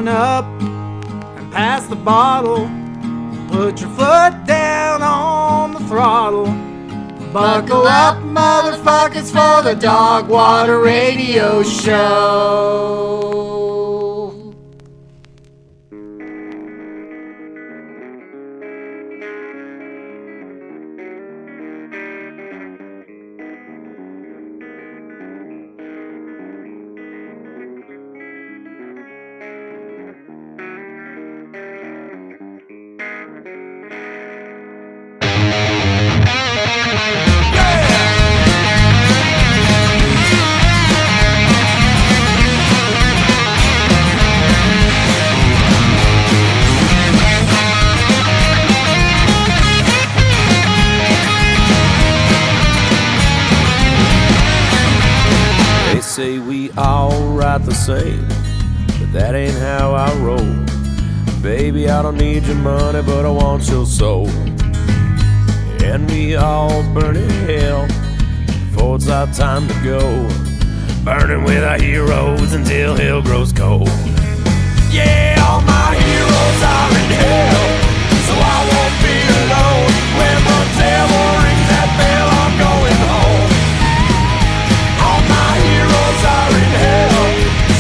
on up and pass the bottle. Put your foot down on the throttle. Buckle up, motherfuckers, for the Dogwater Radio Show. Say we all write the same, but that ain't how I roll. Baby, I don't need your money, but I want your soul. And we all burn in hell before it's our time to go, burning with our heroes until hell grows cold. Yeah, all my heroes are in hell, so I won't be alone. When the devil rings that bell, I'm going home. All my heroes are in hell,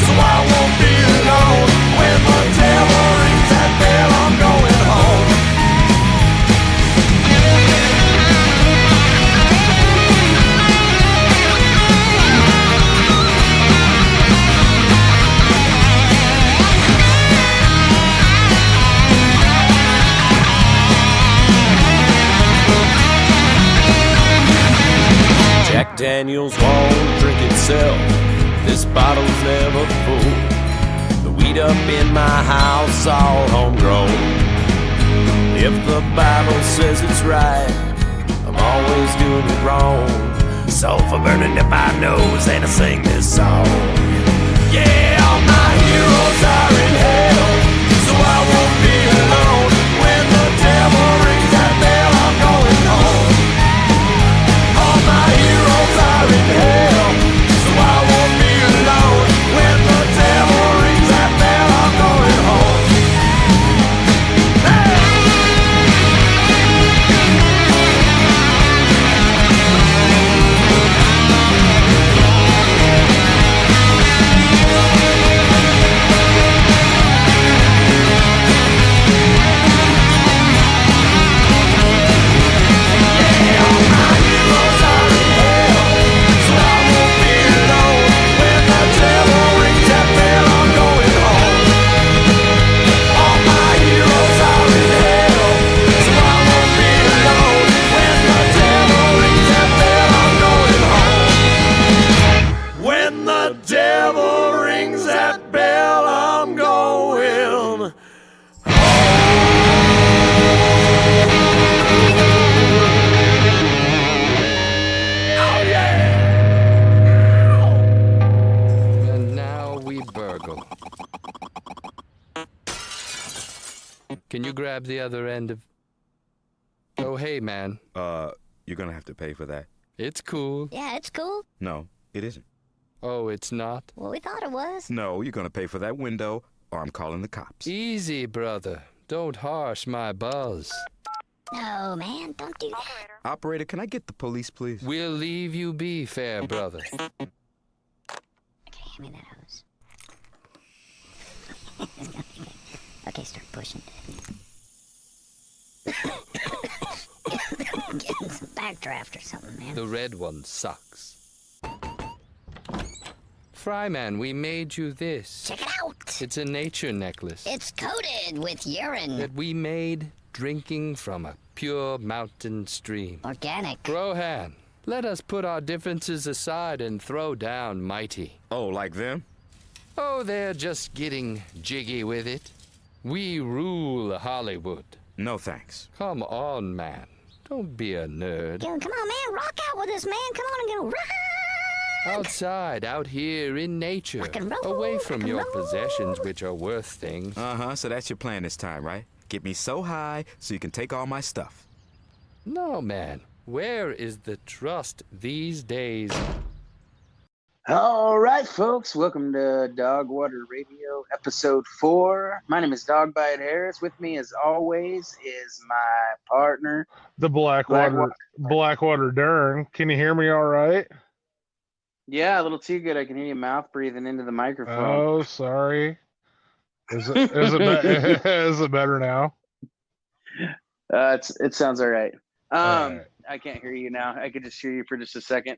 so I won't be alone. When the devil rings that bell, I'm going home. Jack Daniels won't drink itself, this bottle's never full. The weed up in my house, all homegrown. If the Bible says it's right, I'm always doing it wrong. Sulfur burning up my nose and I sing this song. Yeah, all my heroes are in hell, so I won't be alone. When the devil rings that bell, I'm going home. All my heroes are in hell, so I won't be alone. When the devil rings that bell, I'm going home. Can you grab the other end of... Oh, hey, man. You're gonna have to pay for that. It's cool. Yeah, it's cool. No, it isn't. Oh, it's not? Well, we thought it was. No, you're gonna pay for that window, or I'm calling the cops. Easy, brother. Don't harsh my buzz. No, man, don't do that. Operator, can I get the police, please? We'll leave you be, fair brother. Okay, hand me that hose. Okay, start pushing. Getting some backdraft or something, man. The red one sucks. Fryman, we made you this. Check it out! It's a nature necklace. It's coated with urine. That we made drinking from a pure mountain stream. Organic. Rohan, let us put our differences aside and throw down mighty. Oh, like them? Oh, they're just getting jiggy with it. We rule Hollywood. No thanks. Come on, man. Don't be a nerd. Come on, man. Rock out with us, man. Come on and go rock. Outside, out here in nature. Rock and roll, away from rock and your roll. possessions, which are worth things. Uh-huh, so that's your plan this time, right? Get me so high so you can take all my stuff. No, man. Where is the trust these days? All right, folks, welcome to Dogwater Radio, episode 4. My name is Dogbite Harris. With me, as always, is my partner, The Blackwater Dern. Can you hear me all right? Yeah, a little too good. I can hear you mouth breathing into the microphone. Oh, sorry. Is it is it better now? It sounds all right. All right. I can't hear you now. I could just hear you for just a second.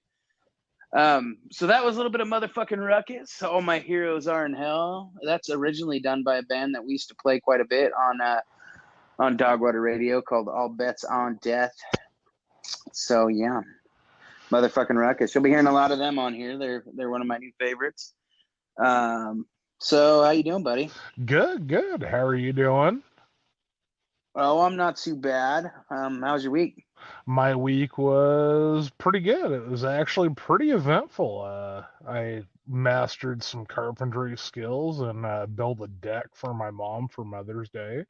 So that was a little bit of motherfucking Ruckus. All My Heroes Are in Hell. That's originally done by a band that we used to play quite a bit on Dogwater Radio called All Bets on Death. So yeah, motherfucking Ruckus. You'll be hearing a lot of them on here. They're one of my new favorites. So how you doing, buddy? Good. How are you doing? Oh, I'm not too bad. How's your week? My week was pretty good. It was actually pretty eventful. I mastered some carpentry skills and built a deck for my mom for Mother's Day.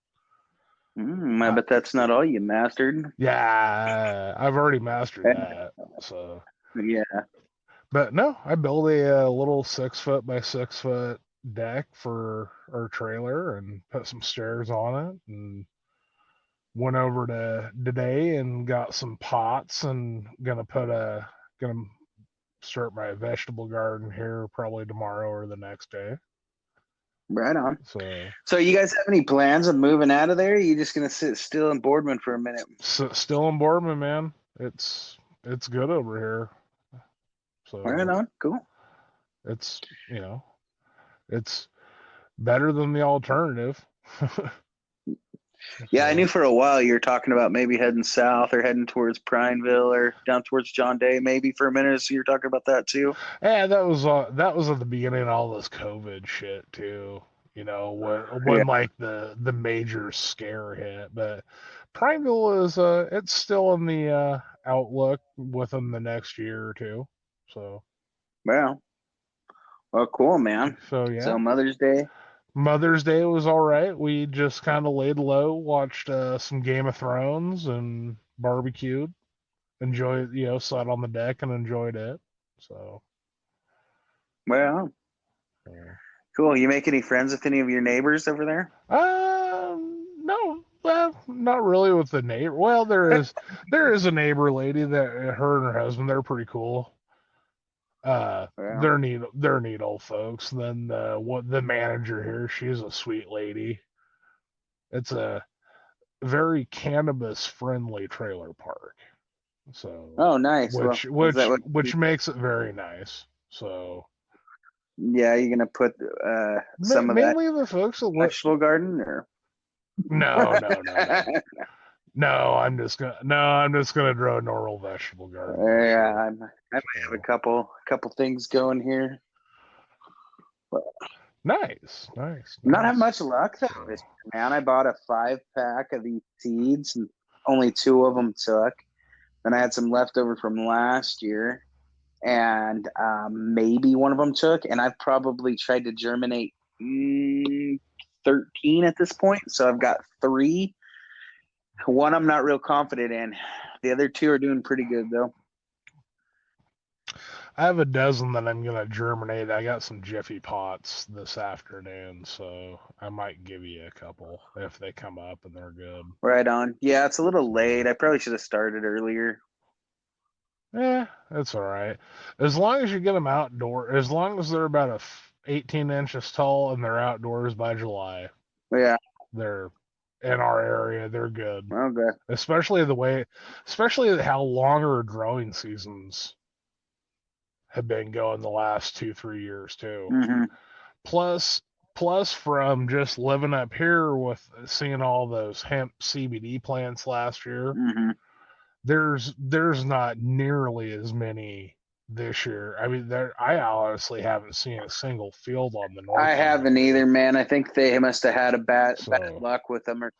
I bet that's not all you mastered. Yeah, I've already mastered that. So yeah. But no, I built a little 6-foot by 6-foot deck for our trailer and put some stairs on it, and went over to today and got some pots and gonna start my vegetable garden here probably tomorrow or the next day. Right on. So you guys have any plans of moving out of there? Or are you just gonna sit still in Boardman for a minute? Still in Boardman, man. It's good over here. So right on. Cool. It's it's better than the alternative. Yeah, I knew for a while you were talking about maybe heading south or heading towards Prineville or down towards John Day, maybe for a minute. So you were talking about that too. Yeah, that was at the beginning of all this COVID shit too. When like the major scare hit. But Prineville is it's still in the outlook within the next year or two. So well, cool, man. So yeah. So Mother's Day was all right. We just kind of laid low, watched some Game of Thrones and barbecued. Enjoyed, sat on the deck and enjoyed it. So. Well. Cool. You make any friends with any of your neighbors over there? No. Well, not really with the neighbor. Well, there is a neighbor lady that her and her husband, they're pretty cool. They're neat old folks. And then the manager here, she's a sweet lady. It's a very cannabis friendly trailer park. So nice. Which makes it very nice. So yeah, you're gonna put some of that mainly the folks that vegetable garden or no. No, I'm just gonna grow a normal vegetable garden. Yeah, I might have a couple things going here. But nice. Not have much luck though this year, man. I bought a 5-pack of these seeds and only 2 of them took. Then I had some leftover from last year, and maybe one of them took. And I've probably tried to germinate 13 at this point. So I've got 3. One I'm not real confident in. The other 2 are doing pretty good though. I have a dozen that I'm gonna germinate. I got some Jiffy pots this afternoon, so I might give you a couple if they come up and they're good. Right on. Yeah, it's a little late. I probably should have started earlier. Yeah, that's all right. As long as you get them outdoor, as long as they're about 18 inches tall and they're outdoors by July. Yeah. They're in our area, they're good. Okay. Especially how longer growing seasons have been going the last 2-3 years too. Mm-hmm. Plus from just living up here with seeing all those hemp CBD plants last year, there's not nearly as many this year. I mean, I honestly haven't seen a single field on the north. I haven't either, man. I think they must have had a bad luck with them, or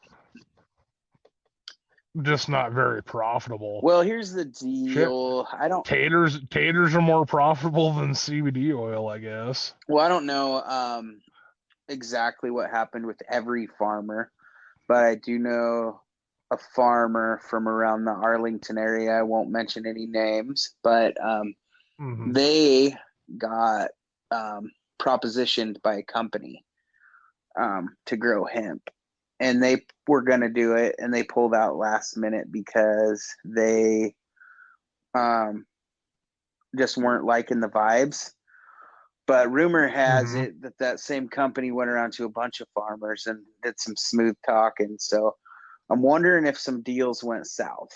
just not very profitable. Well, here's the deal. Taters are more profitable than CBD oil, I guess. Well, I don't know exactly what happened with every farmer, but I do know a farmer from around the Arlington area. I won't mention any names, but they got propositioned by a company to grow hemp, and they were going to do it, and they pulled out last minute because they just weren't liking the vibes. But rumor has it that same company went around to a bunch of farmers and did some smooth talking. So I'm wondering if some deals went south.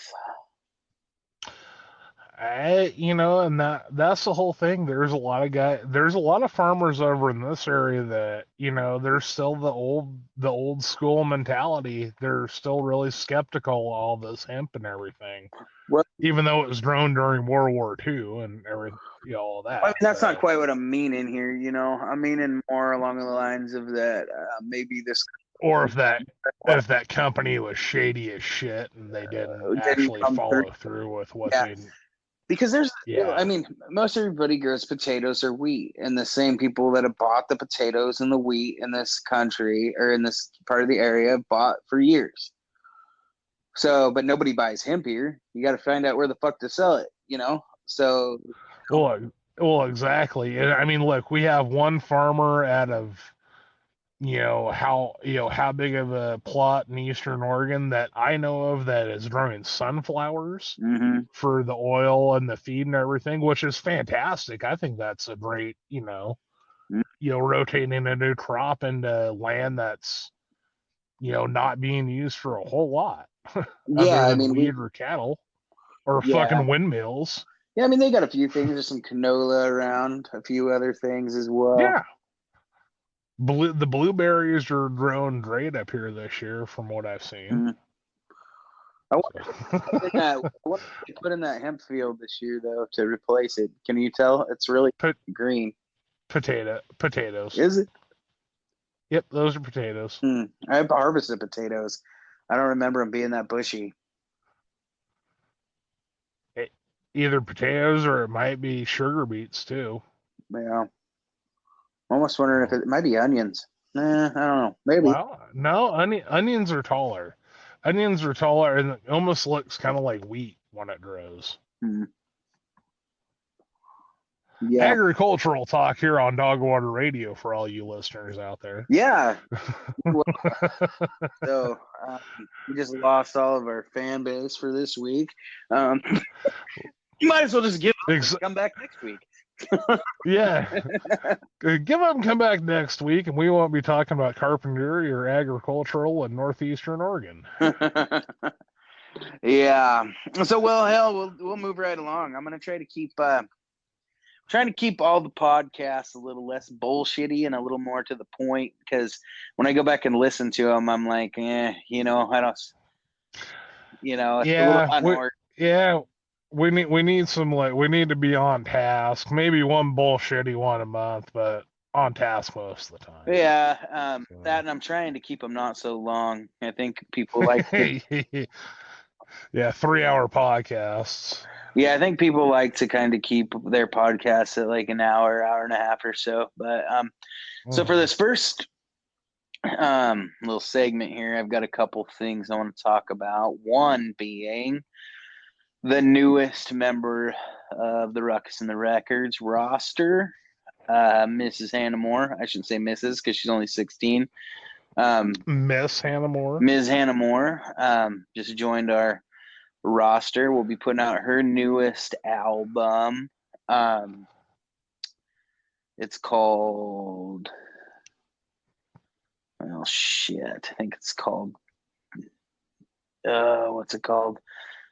And that's the whole thing. There's a lot of farmers over in this area that, there's still the old school mentality. They're still really skeptical of all this hemp and everything. Well, even though it was grown during World War II and everything, all that. I mean, that's not quite what I'm meaning here. I'm meaning more along the lines of that maybe this, or if that company was shady as shit and they didn't actually follow through with what they. Because I mean, most everybody grows potatoes or wheat, and the same people that have bought the potatoes and the wheat in this country or in this part of the area have bought for years. So, but nobody buys hemp here. You got to find out where the fuck to sell it, So, well, exactly. And I mean, look, we have one farmer out of, how big of a plot in Eastern Oregon that I know of that is growing sunflowers for the oil and the feed and everything, which is fantastic. I think that's a great, rotating a new crop into land that's, not being used for a whole lot. Yeah, I mean, weed or cattle or fucking windmills. Yeah, I mean, they got a few things. There's some canola around, a few other things as well. Yeah. The blueberries are growing great up here this year, from what I've seen. I want to put in that hemp field this year, though, to replace it. Can you tell? It's really green. Potatoes. Is it? Yep, those are potatoes. I've harvested potatoes. I don't remember them being that bushy. Either potatoes or it might be sugar beets too. Yeah. I'm almost wondering if it might be onions. I don't know. Maybe. Well, no, onions are taller. Onions are taller, and it almost looks kind of like wheat when it grows. Yeah. Agricultural talk here on Dogwater Radio for all you listeners out there. Yeah. So we just lost all of our fan base for this week. You might as well just give up and come back next week. Yeah. Give up and come back next week, and we won't be talking about carpentry or agricultural in northeastern Oregon. Yeah. So, well, hell, we'll move right along. I'm going to try to keep all the podcasts a little less bullshitty and a little more to the point, because when I go back and listen to them, I'm like, I don't, we need some, we need to be on task. Maybe one bullshitty one a month, but on task most of the time. Yeah, that, and I'm trying to keep them not so long. I think people like yeah, 3-hour podcasts. Yeah, I think people like to kind of keep their podcasts at like an hour and a half or so. But so for this first little segment here, I've got a couple things I want to talk about. One being the newest member of the Ruckus and the Records roster, Mrs. Hannah Moore. I shouldn't say Mrs. because she's only 16. Miss Hannah Moore. Ms. Hannah Moore just joined our roster. Will be putting out her newest album. It's called, well, shit. I think it's called, what's it called?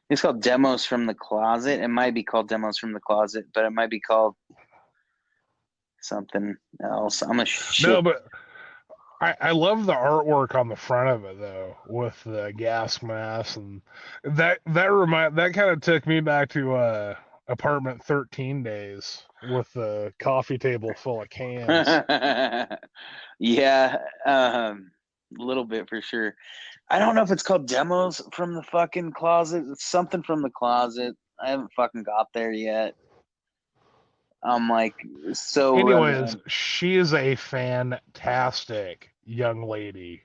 It's called Demos from the Closet. It might be called Demos from the Closet, but it might be called something else. I'm a shit. No, but I love the artwork on the front of it though, with the gas mask, and that kind of took me back to apartment 13 days with the coffee table full of cans. Yeah, a little bit for sure. I don't know if it's called Demos from the fucking Closet. It's something from the Closet. I haven't fucking got there yet. I'm like, so. Anyways, she is a fantastic young lady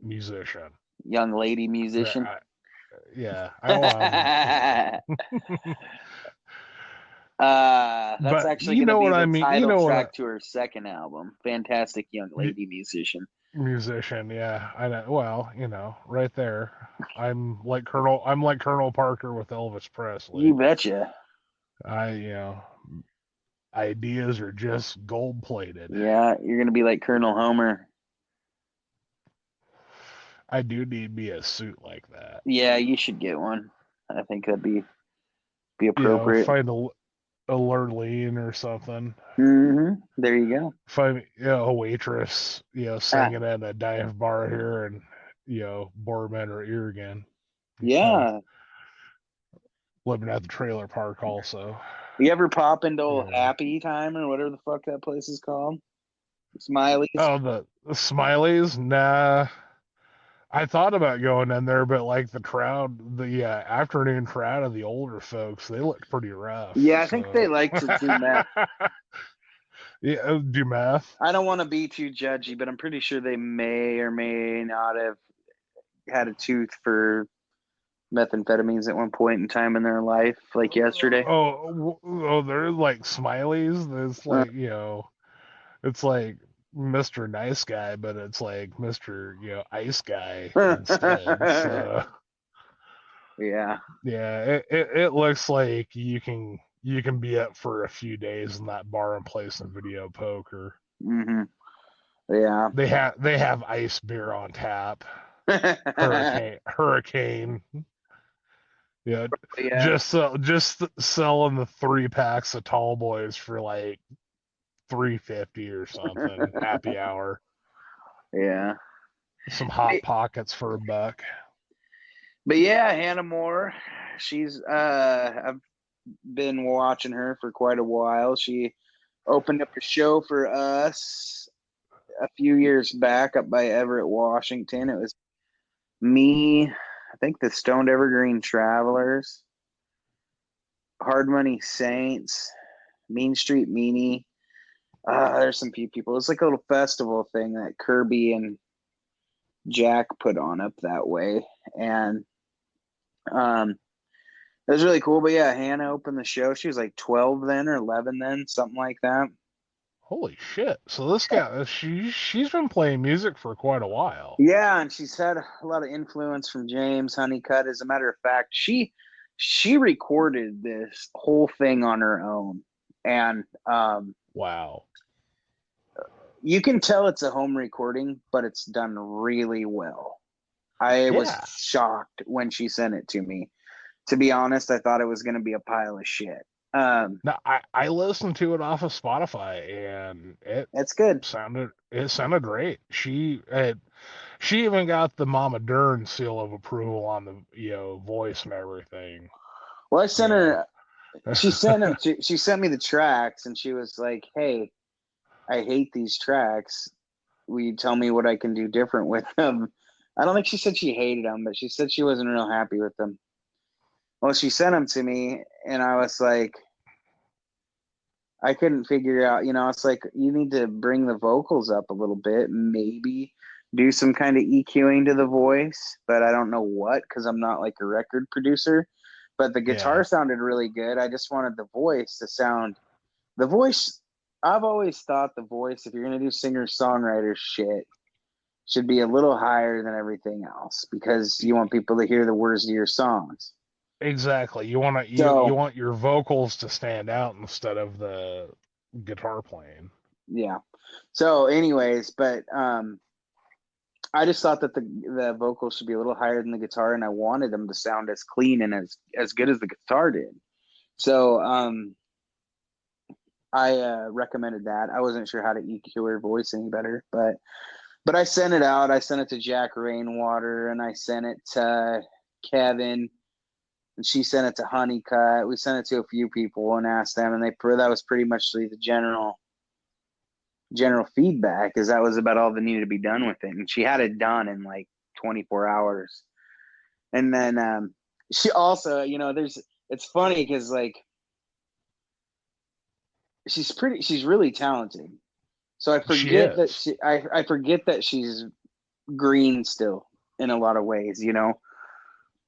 musician. Young lady musician? Yeah. I That's But actually you going to know be what I the mean. title You know what track to her second album. Fantastic Young Lady Musician. musician, yeah. I know. Well, right there. I'm like Colonel Parker with Elvis Presley. You betcha. Ideas are just gold plated. Yeah, you're going to be like Colonel Homer. I do need me a suit like that. Yeah, you should get one. I think that'd be appropriate. Find a Lurleen or something. Mm-hmm. There you go. Find a waitress, singing at a dive bar here, and bore men her ear again. Yeah. Living at the trailer park also. You ever pop into old Happy Time or whatever the fuck that place is called? Smiley's? Oh, the Smileys? Nah. I thought about going in there, but like the crowd, the afternoon crowd of the older folks, they looked pretty rough. Yeah, I think they like to do meth. Yeah, do meth. I don't want to be too judgy, but I'm pretty sure they may or may not have had a tooth for methamphetamines at one point in time in their life, like yesterday. Oh, they're like Smileys. It's like it's like Mr. Nice Guy, but it's like Mr. Ice Guy instead. So yeah, it looks like you can be up for a few days in that bar and play some video poker. Mm-hmm. Yeah, they have ice beer on tap. Hurricane. Yeah, just selling the 3-packs of Tall Boys for like $3.50 or something. Happy hour. Yeah. Some Hot Pockets for $1. But yeah, Hannah Moore, she's I've been watching her for quite a while. She opened up a show for us a few years back up by Everett, Washington. It was me, I think the Stoned Evergreen Travelers, Hard Money Saints, Mean Street Meanie. There's some few people. It's like a little festival thing that Kirby and Jack put on up that way. And it was really cool. But yeah, Hannah opened the show. She was like 12 then or 11 then, something like that. Holy shit. So this guy, she's been playing music for quite a while. Yeah, and she's had a lot of influence from James Honeycutt. As a matter of fact, she recorded this whole thing on her own. And wow. You can tell it's a home recording, but it's done really well. I was shocked when she sent it to me. To be honest, I thought it was going to be a pile of shit. No, I listened to it off of Spotify, and it's good. It sounded great. She even got the Mama Dern seal of approval on the voice and everything. Well, I sent her. She sent me the tracks, and she was like, "Hey, I hate these tracks. Will you tell me what I can do different with them?" I don't think she said she hated them, but she said she wasn't real happy with them. Well, she sent them to me, and I was like, I couldn't figure out, it's like, you need to bring the vocals up a little bit, maybe do some kind of EQing to the voice, but I don't know what, because I'm not like a record producer. But the guitar sounded really good. I just wanted the voice to sound, I've always thought the voice, if you're going to do singer-songwriter shit, should be a little higher than everything else, because you want people to hear the words to your songs. Exactly. You want your vocals to stand out instead of the guitar playing. Yeah. So anyways, but I just thought that the vocals should be a little higher than the guitar, and I wanted them to sound as clean and as good as the guitar did. So I recommended that. I wasn't sure how to EQ her voice any better, but I sent it out. I sent it to Jack Rainwater, and I sent it to Kevin, and she sent it to Honeycutt. We sent it to a few people and asked them, and that was pretty much the general feedback, is that was about all that needed to be done with it. And she had it done in like 24 hours. And then she also, it's funny because like she's really talented. So I forget I forget that she's green still in a lot of ways,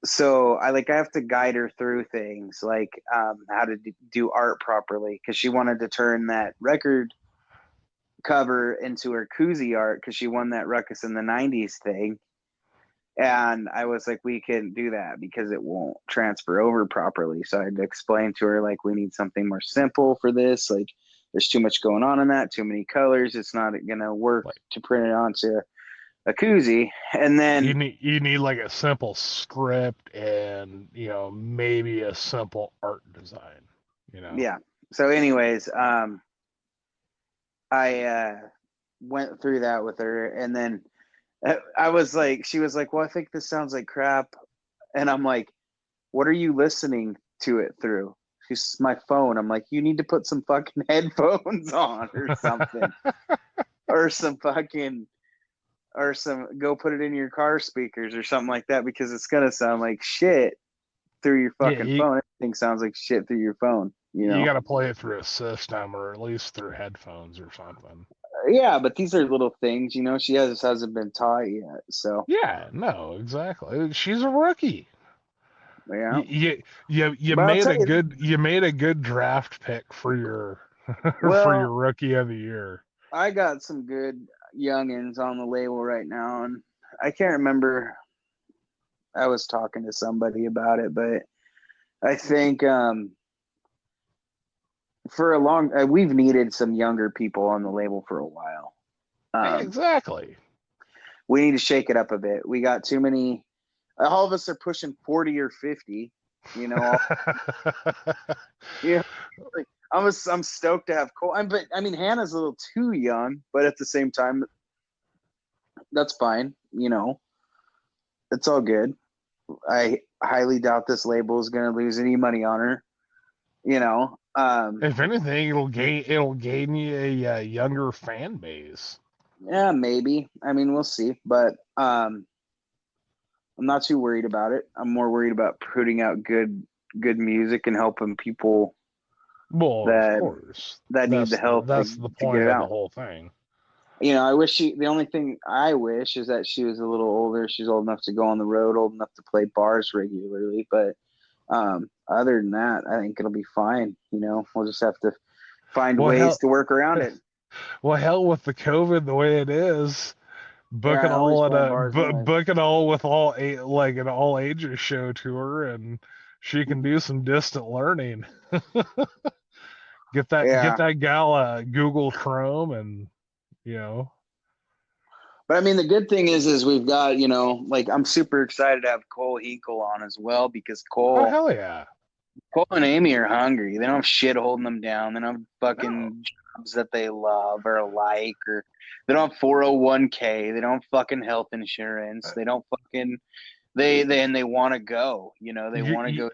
so I have to guide her through things like how to do art properly, because she wanted to turn that record cover into her koozie art because she won that Ruckus in the 90s thing. And I was like, we can't do that because it won't transfer over properly. So I had to explain to her, like, we need something more simple for this. Like, there's too much going on in that, too many colors. It's not going to work to print it onto a koozie. And then you need like a simple script and, you know, maybe a simple art design, you know? Yeah. So anyways, I went through that with her, and then I was like, she was like, well, I think this sounds like crap. And I'm like, what are you listening to it through? She's my phone. I'm like, you need to put some fucking headphones on or something. Or some go put it in your car speakers or something like that, because it's gonna sound like shit through your fucking phone. Everything sounds like shit through your phone. You know, you got to play it through a system, or at least through headphones or something. Yeah, but these are little things, you know. She hasn't been taught yet, so yeah, no, exactly. She's a rookie. Yeah, you made a good draft pick for your for your rookie of the year. I got some good youngins on the label right now, and I can't remember. I was talking to somebody about it, but I think for a long, we've needed some younger people on the label for a while. Exactly. We need to shake it up a bit. We got too many. All of us are pushing 40 or 50. You know. Yeah. Like, I'm stoked to have Cole. But I mean, Hannah's a little too young, but at the same time, that's fine. You know, it's all good. I highly doubt this label is going to lose any money on her. You know, if anything, it'll gain you a younger fan base. Yeah, maybe. I mean, we'll see, but I'm not too worried about it. I'm more worried about putting out good music and helping people. Well, of course, that need the help. That's the point of the whole thing. You know, I wish the only thing I wish is that she was a little older. She's old enough to go on the road, old enough to play bars regularly. But other than that, I think it'll be fine. You know, we'll just have to find ways to work around it. Well, hell, with the COVID the way it is, book it all with an all ages show to her, and she can do some distant learning. Get that gal Google Chrome, and you know. But I mean, the good thing is we've got, you know, like, I'm super excited to have Cole Hinkle on as well, because Cole. Oh, hell yeah. Cole and Amy are hungry. They don't have shit holding them down. They don't have fucking jobs that they love or like, or they don't have 401k. They don't have fucking health insurance. They don't fucking they want to go. You know, they want to go.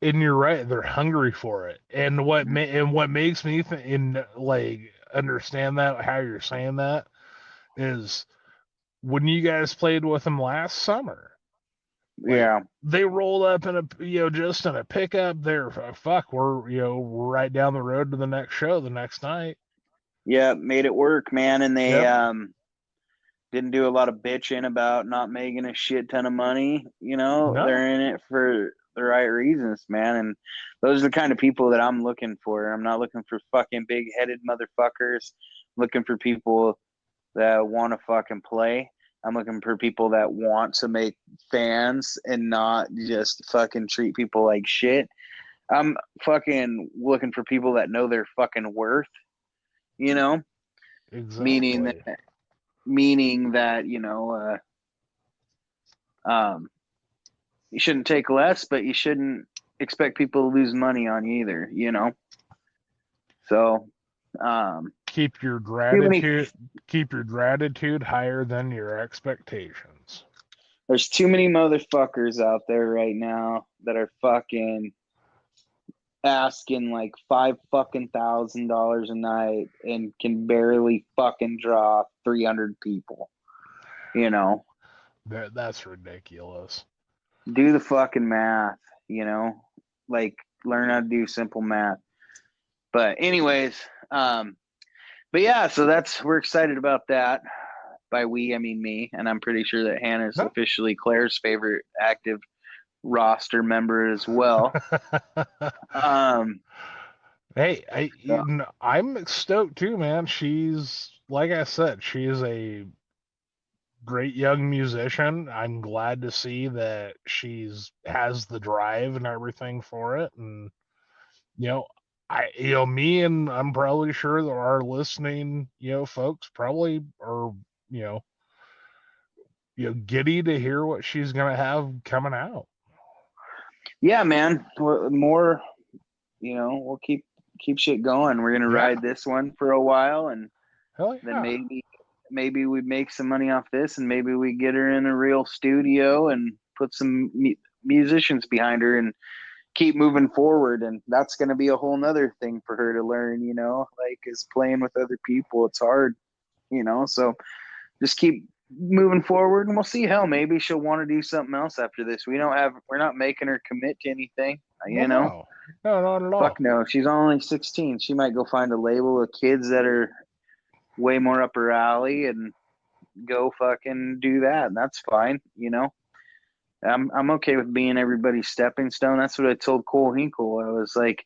And you're right. They're hungry for it. And what makes me understand that, how you're saying that, is when you guys played with them last summer. Yeah, they rolled up in just in a pickup there. We're right down the road to the next show the next night. Yeah, made it work, man. And they didn't do a lot of bitching about not making a shit ton of money. You know, they're in it for the right reasons, man. And those are the kind of people that I'm looking for. I'm not looking for fucking big-headed motherfuckers. I'm looking for people that want to fucking play. I'm looking for people that want to make fans and not just fucking treat people like shit. I'm fucking looking for people that know their fucking worth, you know? Exactly. Meaning that, you know, you shouldn't take less, but you shouldn't expect people to lose money on you either, you know? So, keep your gratitude higher than your expectations. There's too many motherfuckers out there right now that are fucking asking like $5,000 a night and can barely fucking draw 300 people. You know, that's ridiculous. Do the fucking math, you know, like learn how to do simple math. But anyways, but yeah, so we're excited about that. by we, I mean me, and I'm pretty sure that Hannah's No. officially Claire's favorite active roster member as well. Hey, I'm stoked too, man. She's, like I said, she is a great young musician. I'm glad to see that has the drive and everything for it. And me, and I'm probably sure that our listening, folks probably are, giddy to hear what she's gonna have coming out. Yeah, man. More, we'll keep shit going. We're gonna ride this one for a while, and then maybe we make some money off this, and maybe we get her in a real studio and put some musicians behind her and keep moving forward. And that's going to be a whole nother thing for her to learn, like, is playing with other people. It's hard, so just keep moving forward, and we'll see. Hell, maybe she'll want to do something else after this. We're not making her commit to anything, No, not at all. Fuck no. She's only 16. She might go find a label of kids that are way more up her alley and go fucking do that. And that's fine, I'm okay with being everybody's stepping stone. That's what I told Cole Hinkle. I was like,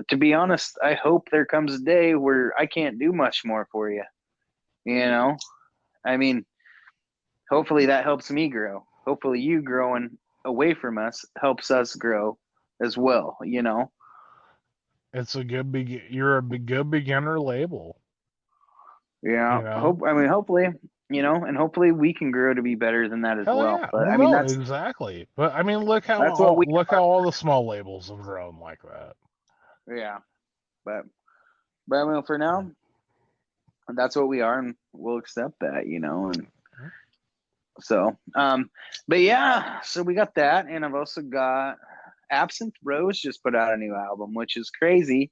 to be honest, I hope there comes a day where I can't do much more for you. I mean, hopefully that helps me grow. Hopefully you growing away from us helps us grow as well. It's a good you're a good beginner label. Yeah. Hopefully, and hopefully we can grow to be better than that as well. Yeah. But that's exactly. But I mean, look how all the small labels have grown like that. Yeah. But for now, that's what we are, and we'll accept that, and so, but yeah, so we got that, and I've also got Absinthe Rose just put out a new album, which is crazy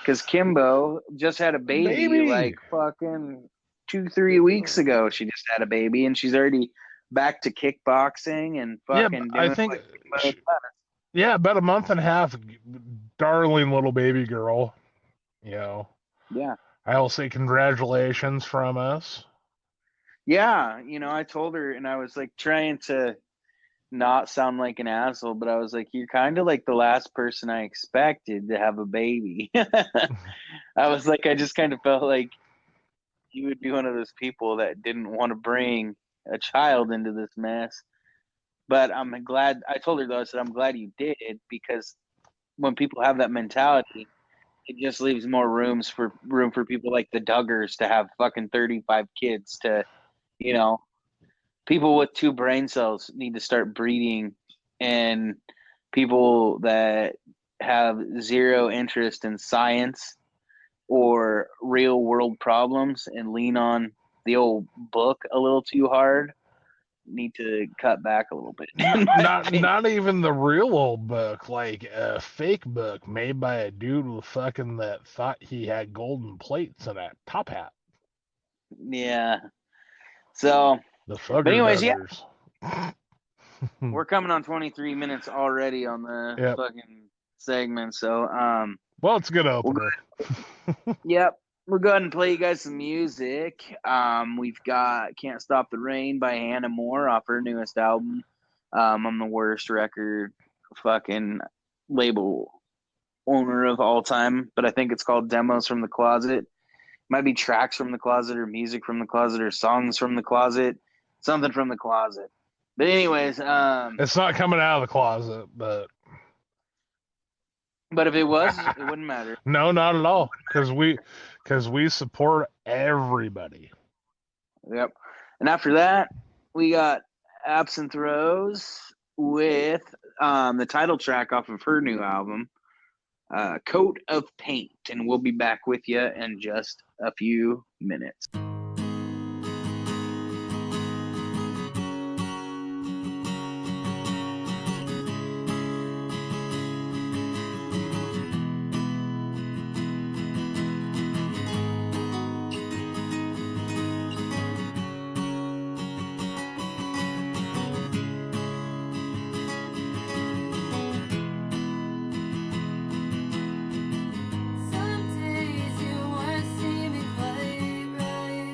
because Kimbo just had a baby. Like fucking 2-3 weeks ago. She just had a baby, and she's already back to kickboxing and fucking doing, I think, about a month and a half. Darling little baby girl. Yeah. I'll say congratulations from us. Yeah, I told her, and I was like trying to not sound like an asshole, but I was like, you're kind of like the last person I expected to have a baby. I was like, I just kind of felt like you would be one of those people that didn't want to bring a child into this mess. But I'm glad, I told her though, I said, I'm glad you did, because when people have that mentality, it just leaves more room for people like the Duggars to have fucking 35 kids to, people with 2 brain cells need to start breeding, and people that have zero interest in science or real world problems and lean on the old book a little too hard need to cut back a little bit. Not even the real old book, like a fake book made by a dude with fucking that thought he had golden plates and a top hat. Yeah. So, but anyways, brothers. Yeah. We're coming on 23 minutes already on the fucking segment. So, well, it's a good opener. Yep. We'll go ahead and play you guys some music. We've got Can't Stop the Rain by Hannah Moore off her newest album. I'm the worst record fucking label owner of all time, but I think it's called Demos from the Closet. Might be Tracks from the Closet, or Music from the Closet, or Songs from the Closet, something from the closet. But anyways, it's not coming out of the closet, but if it was, it wouldn't matter. No, not at all, because we support everybody. Yep. And after that, we got Absinthe Rose with the title track off of her new album, Coat of Paint. And we'll be back with you in just a few minutes. Some days you weren't seeming quite right.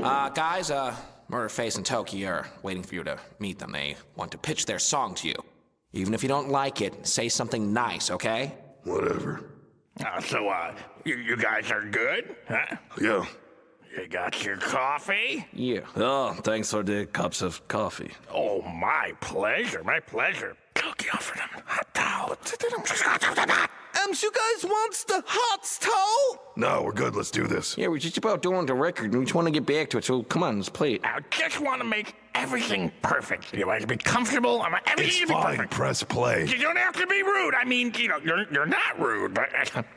Guys, Murderface and Toki are waiting for you to meet them. They want to pitch their song to you. Even if you don't like it, say something nice, okay? Whatever. You guys are good? Huh? Yeah. You got your coffee? Yeah. Oh, thanks for the cups of coffee. Oh, my pleasure, my pleasure. Toki offered him hot towel. You guys wants the hot towel? No, we're good. Let's do this. Yeah, we're just about doing the record, and we just want to get back to it, so come on, let's play it. I just want to make everything perfect. You want to be comfortable. I want everything It's to be fine. perfect. Press play. You don't have to be rude. I mean, you're not rude, but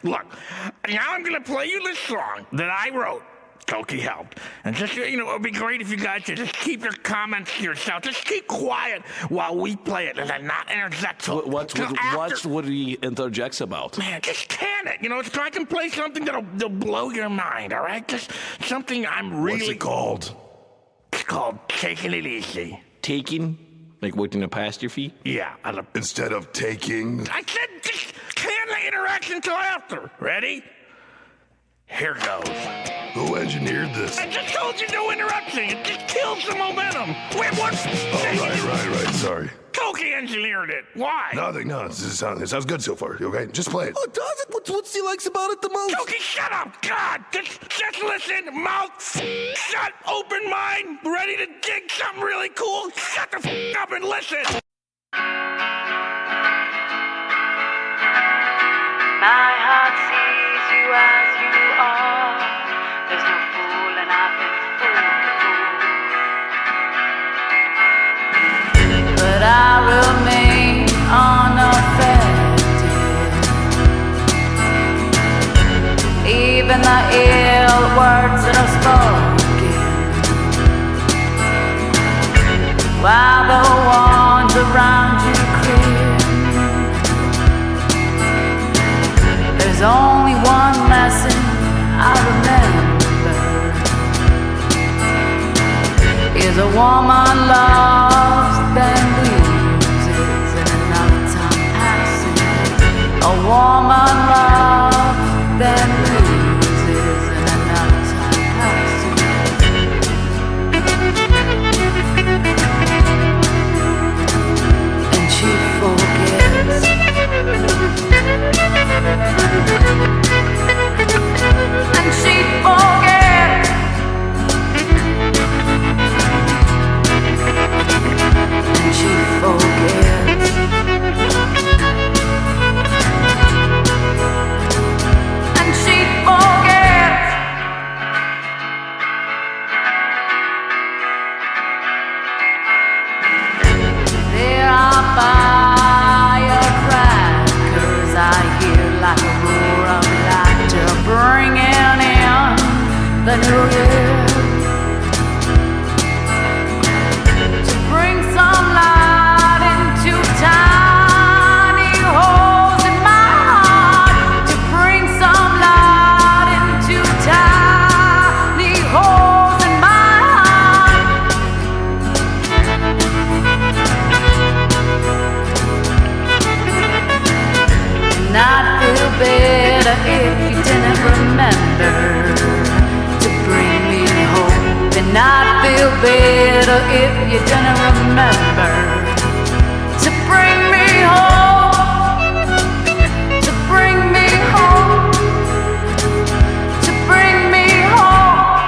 look, now I'm going to play you this song that I wrote. Toki helped. And just, it would be great if you guys could just keep your comments to yourself. Just keep quiet while we play it and then not interject. What would he interject about? Man, just can it. So I can play something that'll blow your mind, all right? Just something I'm really... What's it called? It's called Taking It Easy. Taking? Like waiting to pass your feet? Yeah. Instead of taking... I said just can the interaction till after. Ready? Here goes. Who engineered this? I just told you no interruption. It just kills the momentum. Wait, what's... Oh, right. Sorry. Toki engineered it. Why? Nothing. No, it sounds good so far. Okay, just play it. Oh, does it? What's he likes about it the most? Toki, shut up. God, just listen. Mouth shut. Open mind. Ready to dig something really cool. Shut the up and listen. My heart sees you as you are. There's no fooling, I've been fooled. But I remain unaffected. Even the ill words that are spoken, while the ones around you clear. There's only one lesson I remember, is a woman loves then loses, and enough time passing. A woman loves then loses, and enough time passing. And she forgets. And she forgets. And she forgets. And she forgets. There are firecrackers I hear like a roar of laughter, bringing in the new year. To bring some light into tiny holes in my heart. To bring some light into tiny holes in my heart. And I'd feel better if you didn't remember to bring me hope. And I'd feel better if you didn't remember to bring me hope. To bring me hope. To bring me hope.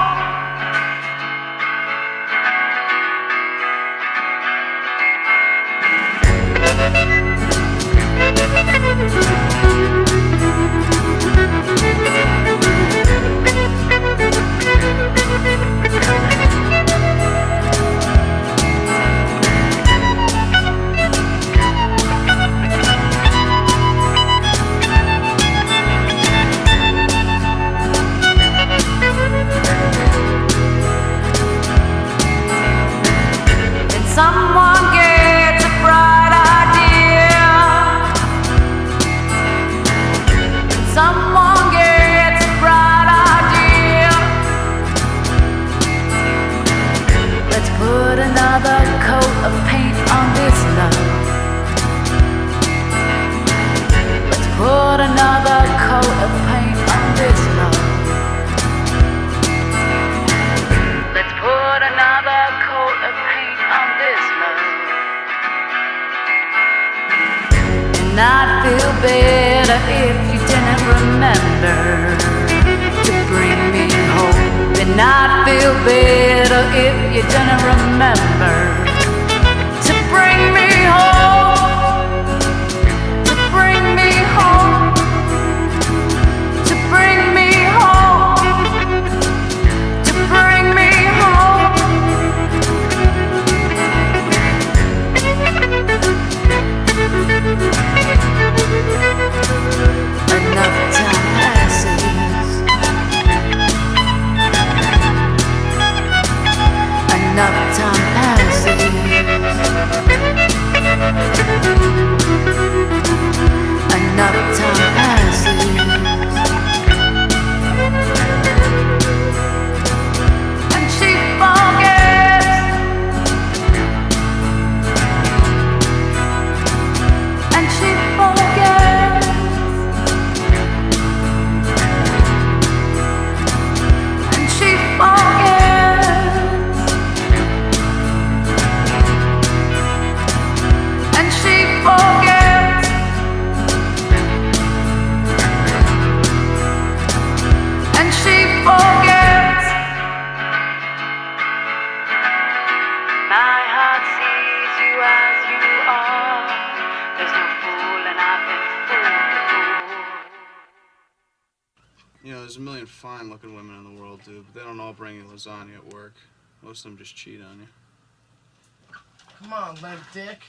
And someone gets a bright idea. And someone gets a bright idea. Let's put another coat of paint on this love. Let's put another coat of paint on this love. Let's if you didn't remember to bring me hope, and I'd feel better if you didn't remember to bring me hope, to bring me hope, to bring me hope, to bring me hope. Enough time passes. Enough time passes. Enough time passes. And she forgets. And she forgets. And she forgets. And she forgets. And she forgets. My heart sees you as you are. There's no fooling, I've been fooled before. You know, there's a million fine-looking women in the world, dude, but they don't all bring you lasagna at work. Most of them just cheat on you. Come on, limp dick.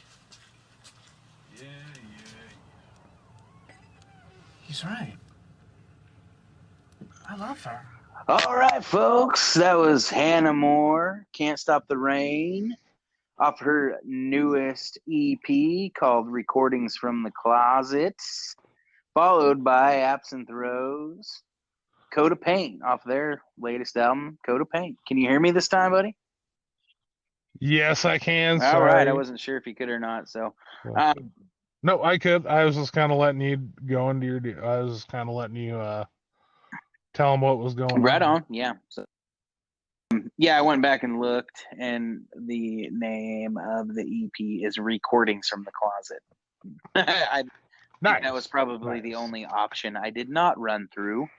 Yeah. He's right. I love her. All right, folks. That was Hannah Moore, Can't Stop the Rain, off her newest EP called Recordings from the Closet, followed by Absinthe Rose, Coat of Paint, off their latest album, Coat of Paint. Can you hear me this time, buddy? Yes, I can. All Sorry. right. I wasn't sure if you could or not, so... No, I could. I was just kind of letting you go into your. I was kind of letting you tell them what was going on. Right on. Yeah. So, yeah, I went back and looked, and the name of the EP is Recordings from the Closet. I think that was probably the only option I did not run through.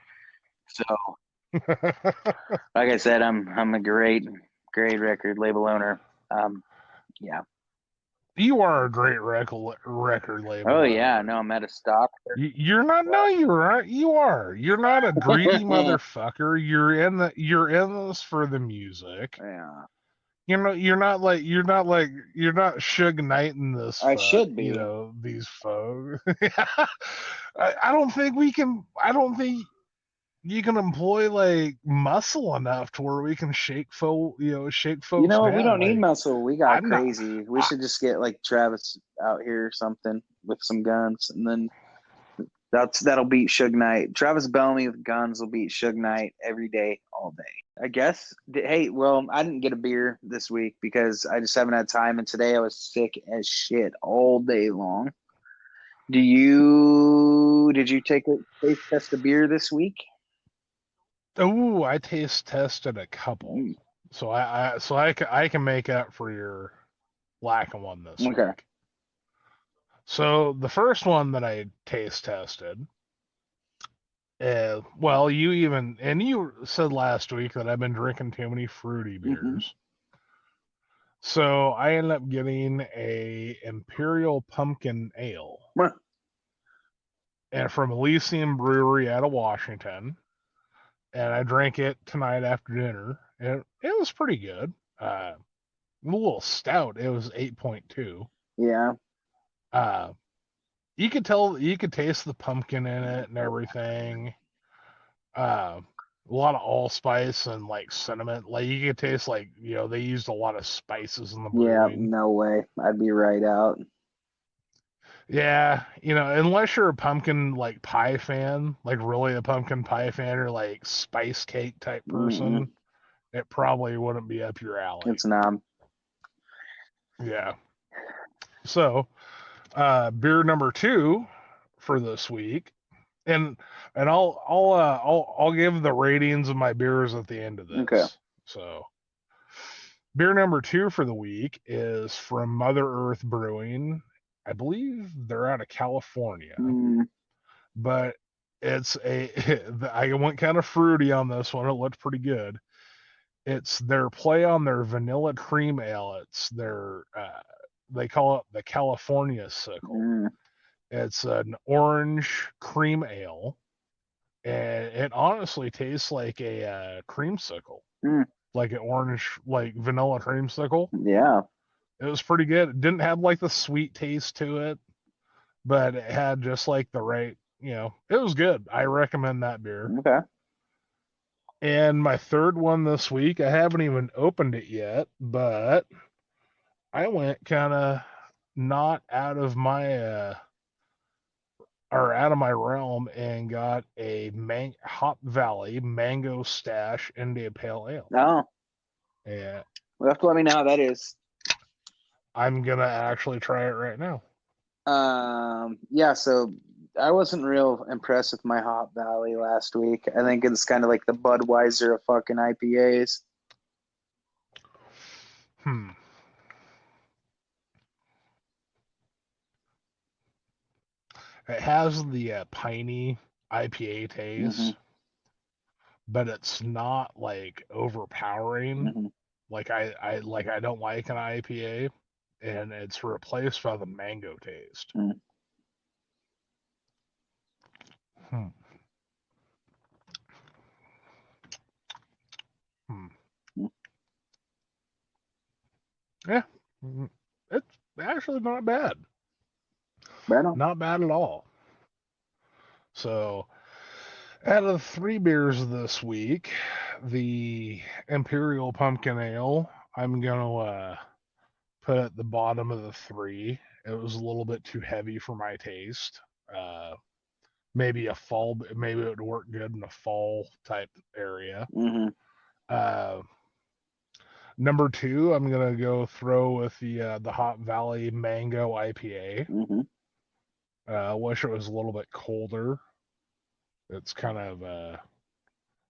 So, like I said, I'm a great record label owner. Yeah. You are a great record label. Oh yeah, no, I'm at a stock. You're not. No, you are. You are. You're not a greedy motherfucker. You're in this for the music. Yeah. You're not Suge Knight in this. I should be. You know, these folks. I don't think we can. I don't think you can employ like muscle enough to where we can shake folks. You know, we don't need muscle. We got I'm crazy. We should just get like Travis out here or something with some guns, and then that'll beat Suge Knight. Travis Bellamy with guns will beat Suge Knight every day, all day. I guess. Hey, well, I didn't get a beer this week because I just haven't had time, and today I was sick as shit all day long. Did you take a taste test of beer this week? Oh, I taste tested a couple, so I can make up for your lack of one this week. So the first one that I taste tested, well, you said last week that I've been drinking too many fruity beers. So I ended up getting a Imperial Pumpkin Ale, and from Elysium Brewery out of Washington. And I drank it tonight after dinner, and it was pretty good. A little stout. It was 8.2. Yeah. You could taste the pumpkin in it and everything. A lot of allspice and like cinnamon. Like you could taste like, they used a lot of spices in the brewing. Yeah, no way. I'd be right out. Yeah, unless you're a pumpkin like pie fan, like really a pumpkin pie fan or like spice cake type person, it probably wouldn't be up your alley. It's not. Yeah. So, beer number 2 for this week, and I'll give the ratings of my beers at the end of this. Okay. So, beer number 2 for the week is from Mother Earth Brewing. I believe they're out of California. but it's I went kind of fruity on this one. It looked pretty good. It's their play on their vanilla cream ale. It's their they call it the California Sickle. It's an orange cream ale, and it honestly tastes like a creamsicle, like an orange, like vanilla creamsicle. Yeah, it was pretty good. It didn't have like the sweet taste to it, but it had just like the right, it was good. I recommend that beer. Okay. And my third one this week, I haven't even opened it yet, but I went kind of not out of my out of my realm and got a Hop Valley Mango Stash India Pale Ale. Oh. Yeah. Well, you have to let me know how that is. I'm gonna actually try it right now. Yeah, so I wasn't real impressed with my Hop Valley last week. I think it's kind of like the Budweiser of fucking IPAs. It has the piney IPA taste, but it's not like overpowering. Like I don't like an IPA, and it's replaced by the mango taste. Yeah, it's actually not bad. Not bad at all. So, out of 3 beers this week, the Imperial Pumpkin Ale, I'm gonna put at the bottom of the 3. It was a little bit too heavy for my taste. Maybe it would work good in a fall type area. Number 2, I'm gonna go throw with the Hop Valley Mango IPA. Wish it was a little bit colder. It's kind of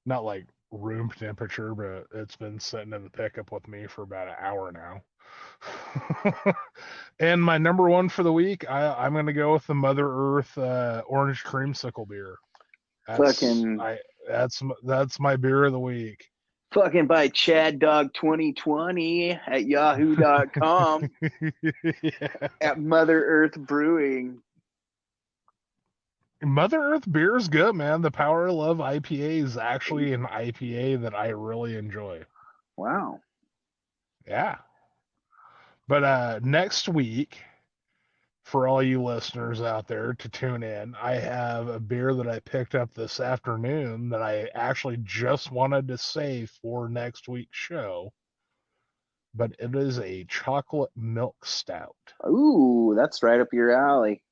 not like room temperature, but it's been sitting in the pickup with me for about an hour now. And my number 1 for the week, I'm gonna go with the Mother Earth Orange Creamsicle beer. That's my beer of the week. Fucking by Chad Dog 2020 at yahoo.com. At Mother Earth Brewing. Mother Earth beer is good, man. The Power of Love IPA is actually an IPA that I really enjoy. Wow. Yeah. But next week, for all you listeners out there to tune in, I have a beer that I picked up this afternoon that I actually just wanted to save for next week's show. But it is a chocolate milk stout. Ooh, that's right up your alley.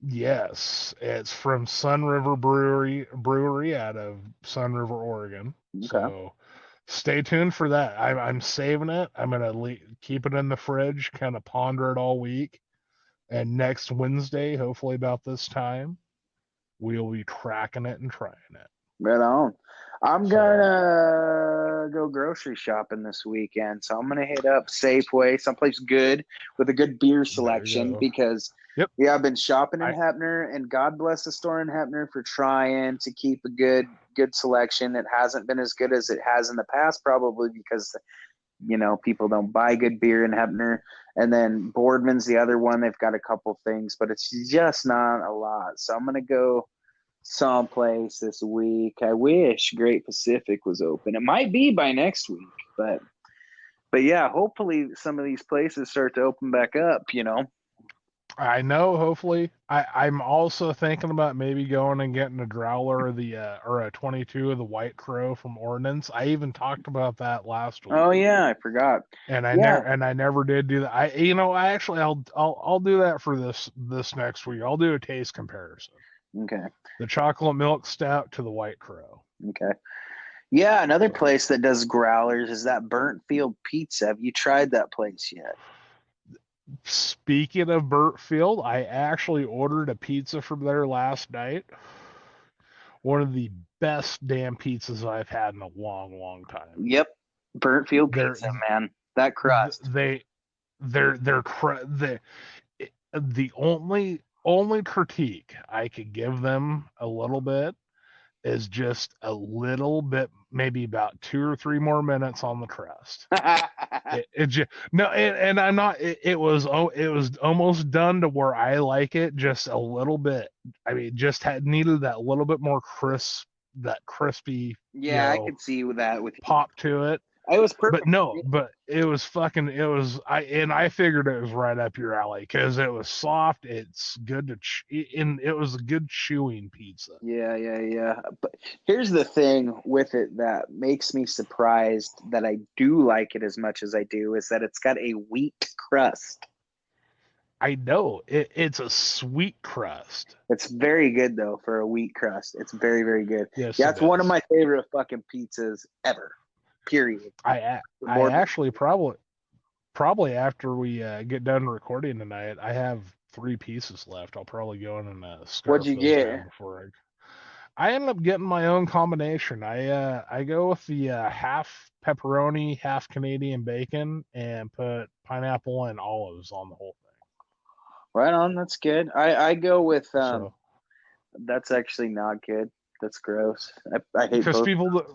Yes, it's from Sun River Brewery out of Sun River, Oregon. Okay. So stay tuned for that. I'm saving it. I'm gonna keep it in the fridge, kind of ponder it all week, and next Wednesday, hopefully about this time, we'll be cracking it and trying it. Right on. I'm gonna go grocery shopping this weekend, so I'm gonna hit up Safeway, someplace good with a good beer selection because. Yeah, I've been shopping in Heppner, and God bless the store in Heppner for trying to keep a good selection. It hasn't been as good as it has in the past, probably because people don't buy good beer in Heppner. And then Boardman's the other one. They've got a couple things, but it's just not a lot. So I'm gonna go someplace this week. I wish Great Pacific was open. It might be by next week, but yeah, hopefully some of these places start to open back up. I know, hopefully. I'm also thinking about maybe going and getting a growler or a 22 of the White Crow from Ordnance. I even talked about that last week. Oh yeah, I forgot. And I never did do that. I'll do that for this next week. I'll do a taste comparison. Okay. The chocolate milk stout to the White Crow. Okay. Yeah, another place that does growlers is that Burnt Feild Pizza. Have you tried that place yet? Speaking of Burnt Feild, I actually ordered a pizza from there last night. One of the best damn pizzas I've had in a long, long time. Yep, Burnt Feild Pizza, man. That crust. The only only critique I could give them a little bit is just a little bit, maybe about 2 or 3 more minutes on the crust. It just, no, and I'm not. It was almost done to where I like it just a little bit. I mean, just needed that little bit more that crispy. Yeah, I could see that with pop to it. It was perfect. But it was fucking. It was I figured it was right up your alley because it was soft. It's good and it was a good chewing pizza. Yeah. But here's the thing with it that makes me surprised that I do like it as much as I do is that it's got a wheat crust. I know it's a sweet crust. It's very good though for a wheat crust. It's very, very good. Yes, yeah, it's one of my favorite fucking pizzas ever. Period. I actually probably after we get done recording tonight, I have 3 pieces left. I'll probably go in and What'd you get? Before I end up getting my own combination. I go with the half pepperoni, half Canadian bacon, and put pineapple and olives on the whole thing. Right on. That's good. I go with that's actually not good. That's gross. I hate because both.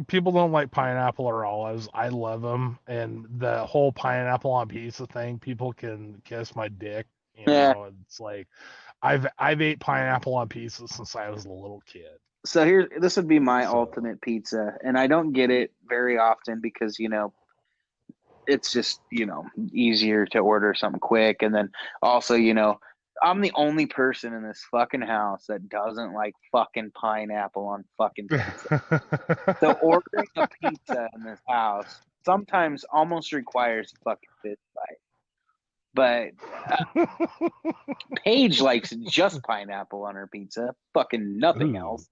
People don't like pineapple or olives. I love them, and the whole pineapple on pizza thing. People can kiss my dick. You know, it's like I've ate pineapple on pizza since I was a little kid. So this would be my ultimate pizza, and I don't get it very often because it's just easier to order something quick, and then also I'm the only person in this fucking house that doesn't like fucking pineapple on fucking pizza. So ordering a pizza in this house sometimes almost requires a fucking fist fight. But Paige likes just pineapple on her pizza, fucking nothing else.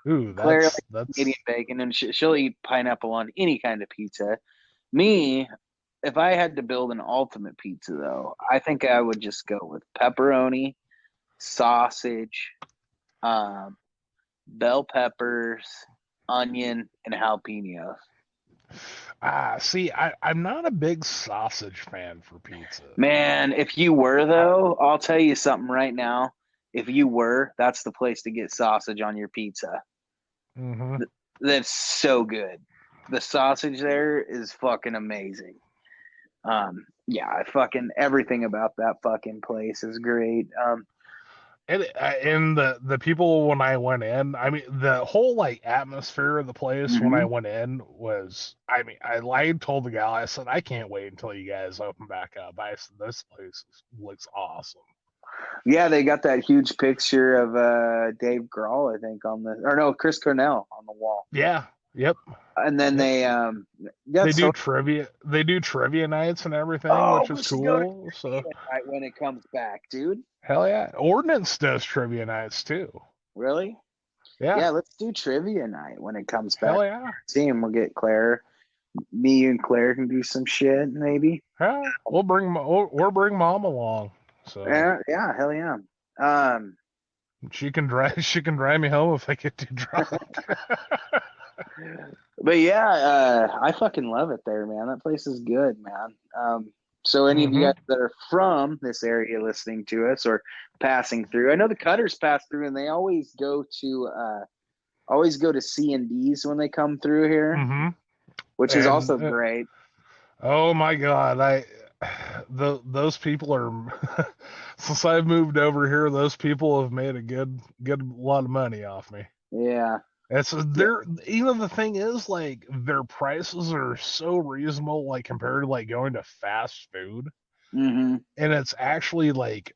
Ooh, Claire that's likes Canadian bacon, and she'll eat pineapple on any kind of pizza. Me, if I had to build an ultimate pizza, though, I think I would just go with pepperoni, sausage, bell peppers, onion, and jalapenos. See, I'm not a big sausage fan for pizza. Man, if you were, though, I'll tell you something right now. If you were, that's the place to get sausage on your pizza. Mm-hmm. That's so good. The sausage there is fucking amazing. Yeah, everything about that fucking place is great. And the people when I went in, I mean, the whole atmosphere of the place when I went in was, I mean, I told the gal, I said, I can't wait until you guys open back up. I said, this place looks awesome. Yeah, they got that huge picture of Dave Grohl, I think, Chris Cornell on the wall. Yeah. Yep. And then they do trivia. They do trivia nights and everything, which is cool. So when it comes back, dude. Hell yeah! Ordnance does trivia nights too. Really? Yeah. Yeah, let's do trivia night when it comes back. Hell yeah! Team, we'll get Claire. Me and Claire can do some shit, maybe. Yeah, we'll bring Mom along. So yeah, hell yeah. She can drive me home if I get too drunk. But yeah, I fucking love it there, man. That place is good, man. So any of you guys that are from this area listening to us or passing through, I know the Cutters pass through, and they always go to C&D's when they come through here, which is also great. Oh my God, those people are since I've moved over here, those people have made a good lot of money off me. Yeah. The thing is, their prices are so reasonable, compared to going to fast food, and it's actually good.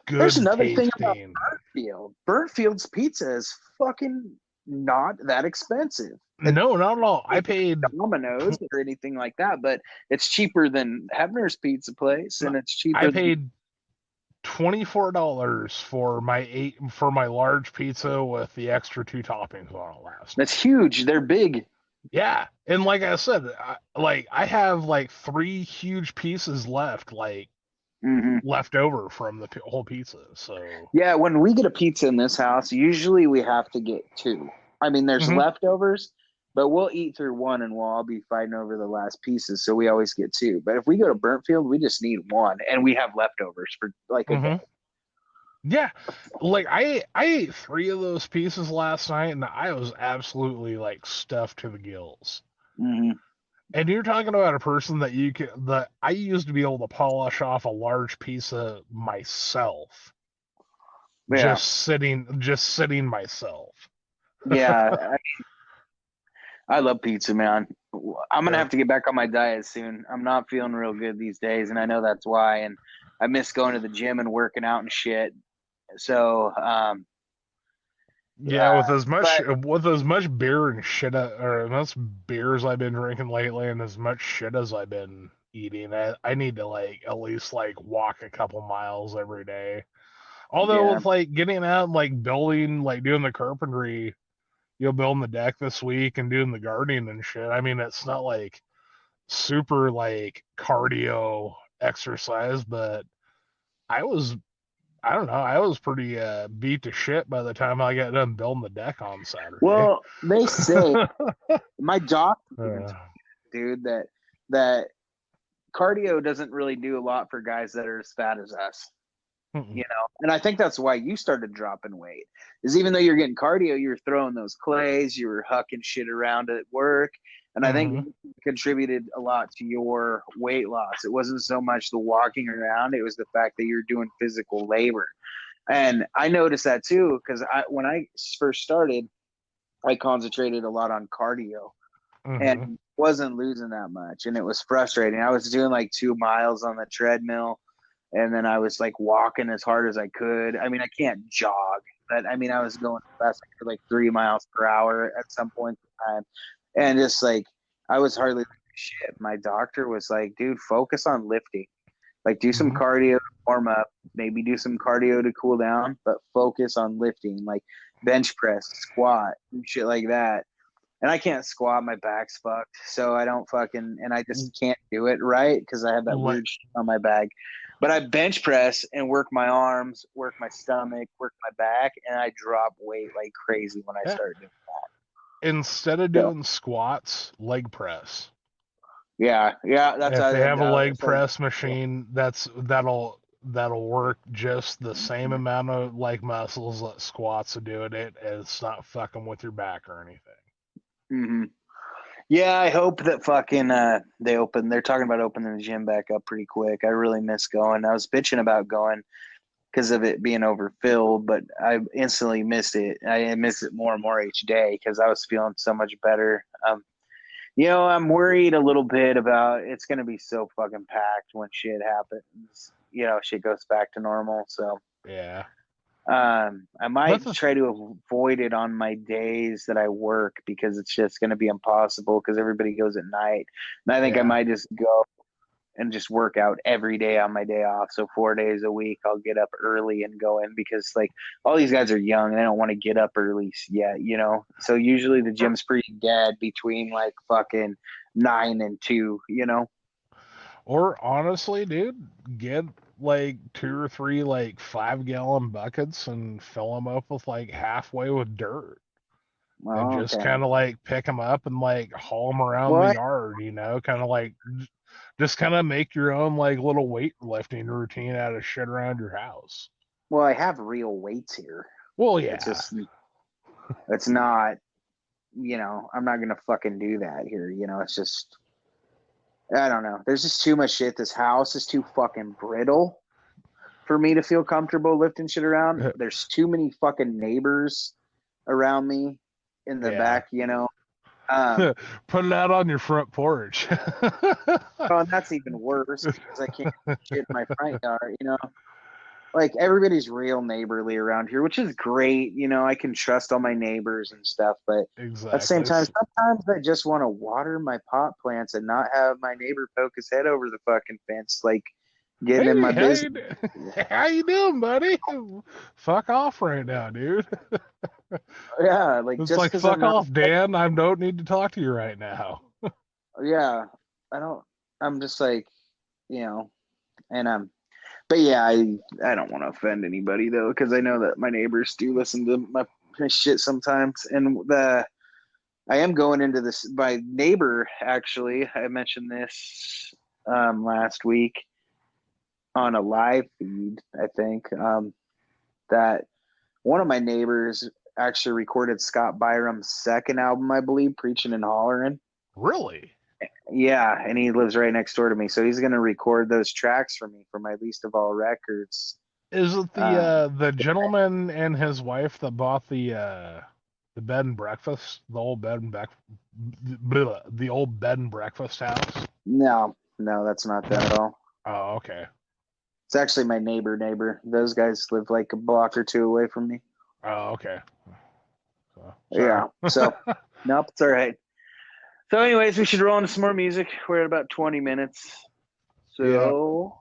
There's another tasting. thing about Burnt Feild. Burnt Feild's pizza is fucking not that expensive. No, not at all. I paid Domino's or anything like that, but it's cheaper than Hebner's Pizza Place, and it's cheaper. I paid $24 for my large pizza with the extra 2 toppings on it last. That's huge. They're big. Yeah, and like I said, I have 3 huge pieces left, left over from the whole pizza. So yeah, when we get a pizza in this house, usually we have to get 2. I mean, there's leftovers, but we'll eat through 1 and we'll all be fighting over the last pieces. So we always get 2. But if we go to Burnt Feild, we just need 1, and we have leftovers for a day. Yeah, like I ate 3 of those pieces last night, and I was absolutely like stuffed to the gills. Mm-hmm. And you're talking about a person that you can that I used to be able to polish off a large pizza myself, Yeah. just sitting myself. Yeah, I love pizza, man. I'm gonna Yeah. have to get back on my diet soon. I'm not feeling real good these days, and I know that's why. And I miss going to the gym and working out and shit. So, Yeah, with but as much beer and shit, or as much beers I've been drinking lately, and as much shit as I've been eating, I need to like at least like walk a couple miles every day. Although yeah, with like getting out and like building, like doing the carpentry, building the deck this week and doing the gardening and shit. I mean, it's not like super like cardio exercise, but I was I don't know. I was pretty beat to shit by the time I got done building the deck on Saturday. well, they say my doctor even Uh, told me, dude, that cardio doesn't really do a lot for guys that are as fat as us. mm-mm. And I think that's why you started dropping weight, is even though you're getting cardio, you're throwing those clays, you were hucking shit around at work, and I think Mhm. it contributed a lot to your weight loss. It wasn't so much the walking around, it was the fact that you're doing physical labor. And I noticed that too, because when I first started, I concentrated a lot on cardio Mhm. and wasn't losing that much, and it was frustrating. I was doing like 2 miles on the treadmill, and then I was like walking as hard as I could. I mean, I can't jog, but I mean, I was going fast for like 3 miles per hour at some point in time, and just like I was hardly shit. My doctor was like, "Dude, focus on lifting. Like, do some Mhm. cardio, warm up, maybe do some cardio to cool down, but focus on lifting, like bench press, squat, shit like that." And I can't squat, my back's fucked, so I don't fucking, and I just can't do it right because I have that Like weird shit on my back. But I bench press and work my arms, work my stomach, work my back, and I drop weight like crazy when I yeah, start doing instead of that. So doing squats, leg press. yeah, that's If they have a I leg started. press machine, that'll work just the same amount of like muscles that squats are doing it. And it's not fucking with your back or anything. Mm-hmm. Yeah, I hope that fucking they're talking about opening the gym back up pretty quick. I really miss going. I was bitching about going because of it being overfilled, but I instantly missed it. I miss it more and more each day because I was feeling so much better. I'm worried a little bit about it's going to be so fucking packed when shit happens. Shit goes back to normal. So Yeah. I might That's a, try to avoid it on my days that I work because it's just going to be impossible because everybody goes at night. And I think I yeah. might just go and just work out every day on my day off. So 4 days a week, I'll get up early and go in because like all these guys are young and they don't want to get up early yet. So usually the gym's pretty dead between like fucking 9 and 2. Or honestly, dude, get like 2 or 3 like 5-gallon buckets and fill them up with like halfway with dirt. And Oh, just okay. kind of like pick them up and like haul them around the What? yard, kind of like just kind of make your own like little weightlifting routine out of shit around your house. Well, I have real weights here. Well, It's yeah. just, it's not, I'm not going to fucking do that here. It's just, I don't know. There's just too much shit. This house is too fucking brittle for me to feel comfortable lifting shit around. There's too many fucking neighbors around me in the Yeah. back. Put it out on your front porch. Oh, and that's even worse because I can't do shit in my front yard. Like everybody's real neighborly around here, which is great. I can trust all my neighbors and stuff, but at the same Exactly. time, sometimes I just want to water my pot plants and not have my neighbor poke his head over the fucking fence, like getting in Hey, my business. how you doing, buddy? Fuck off right now, dude. Yeah, like It's just like because I'm fuck not. off, Dan. I don't need to talk to you right now. Yeah, I don't. I'm just like, and but yeah, I don't want to offend anybody though, because I know that my neighbors do listen to my shit sometimes, and I am going into this. My neighbor, actually, I mentioned this last week on a live feed, I think. that one of my neighbors actually recorded Scott Byram's second album, I believe, Preaching and Hollering. Really? Yeah, and he lives right next door to me, so he's going to record those tracks for me for my Least of All records. Is it the gentleman and his wife that bought the bed and breakfast, the old bed and breakfast house? No, that's not that at all. Oh, okay. It's actually my neighbor. Those guys live like a block or two away from me. Oh, okay. Yeah. So, nope, it's all right. So, anyways, we should roll into some more music. We're at about 20 minutes. So,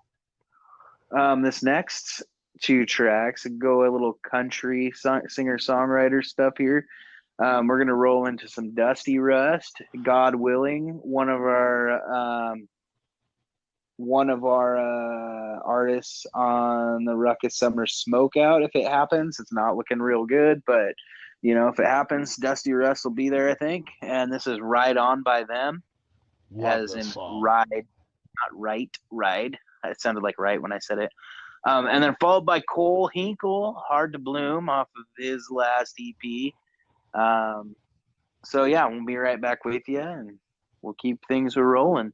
this next 2 tracks go a little country singer-songwriter stuff here. We're gonna roll into some Dusty Rust, God willing. One of our artists on the Ruckus Summer Smokeout. If it happens, it's not looking real good, but if it happens, Dusty Rust will be there, I think. And this is Ride On by them. As in ride, not right, ride. It sounded like right when I said it. And then followed by Cole Hinkle, Hard to Bloom, off of his last EP. So yeah, we'll be right back with you, and we'll keep things rolling.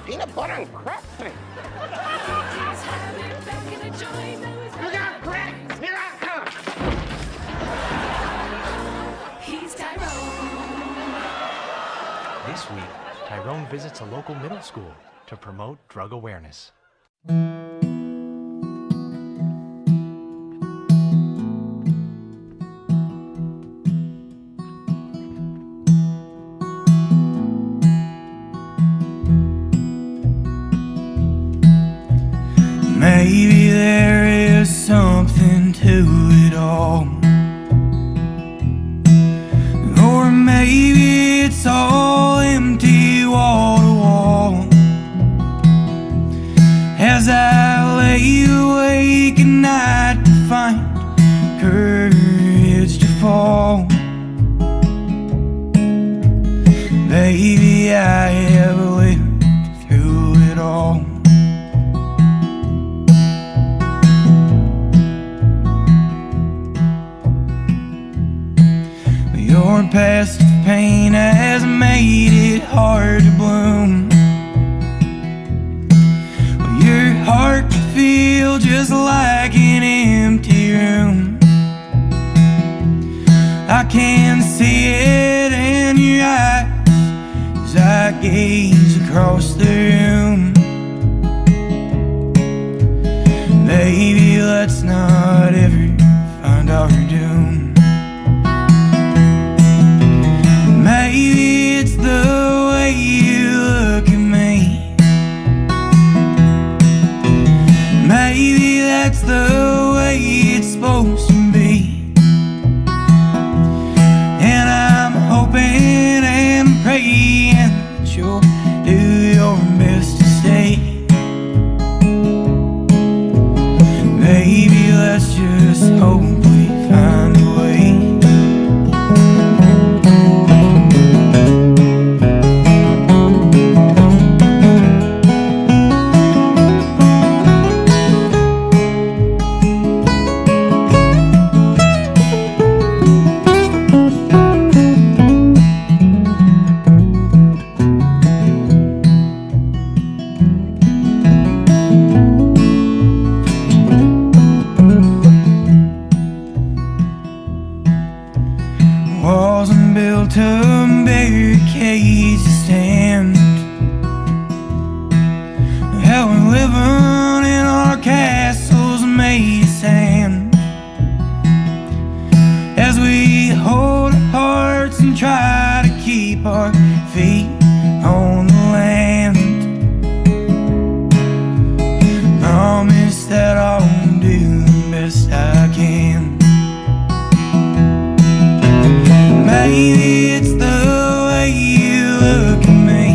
Peanut butter and crap thing. Look out, Craig! Here I come! He's Tyrone. This week, Tyrone visits a local middle school to promote drug awareness. Maybe there is something to it all. it's all empty wall to wall. As I lay awake at night to find courage to fall. Baby, I have lived through it all. Your past pain has made it hard to bloom. Your heart can feel just like an empty room. I can see it in your eyes as I gaze across the room. Baby, let's not ever find our doom. Maybe it's the way you look at me. Maybe that's the way it's supposed to be. And I'm hoping and praying that you'll do your best to stay. Maybe let's just hope we find a way. Wasn't built to barricades to stand. Hell, we're living in our castles made of sand. As we hold our hearts and try to keep our feet on the land. Promise that I'll do the best I can. Maybe it's the way you look at me.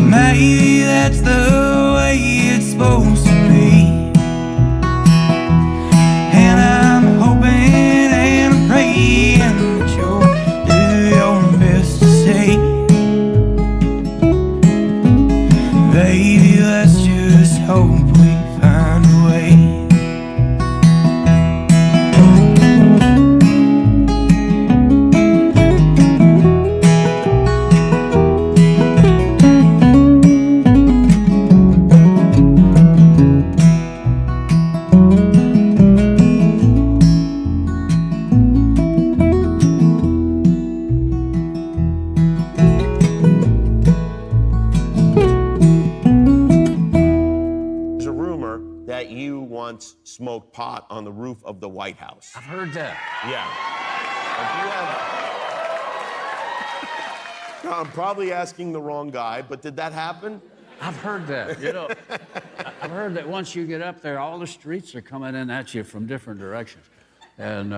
Maybe that's the way it's supposed to be. And I'm hoping and praying that you'll do your best to stay. Baby, let's just hope we find a way. Smoked pot on the roof of the White House. I've heard that. Yeah. Now, I'm probably asking the wrong guy, but did that happen? I've heard that. You know, I've heard that once you get up there, all the streets are coming in at you from different directions. And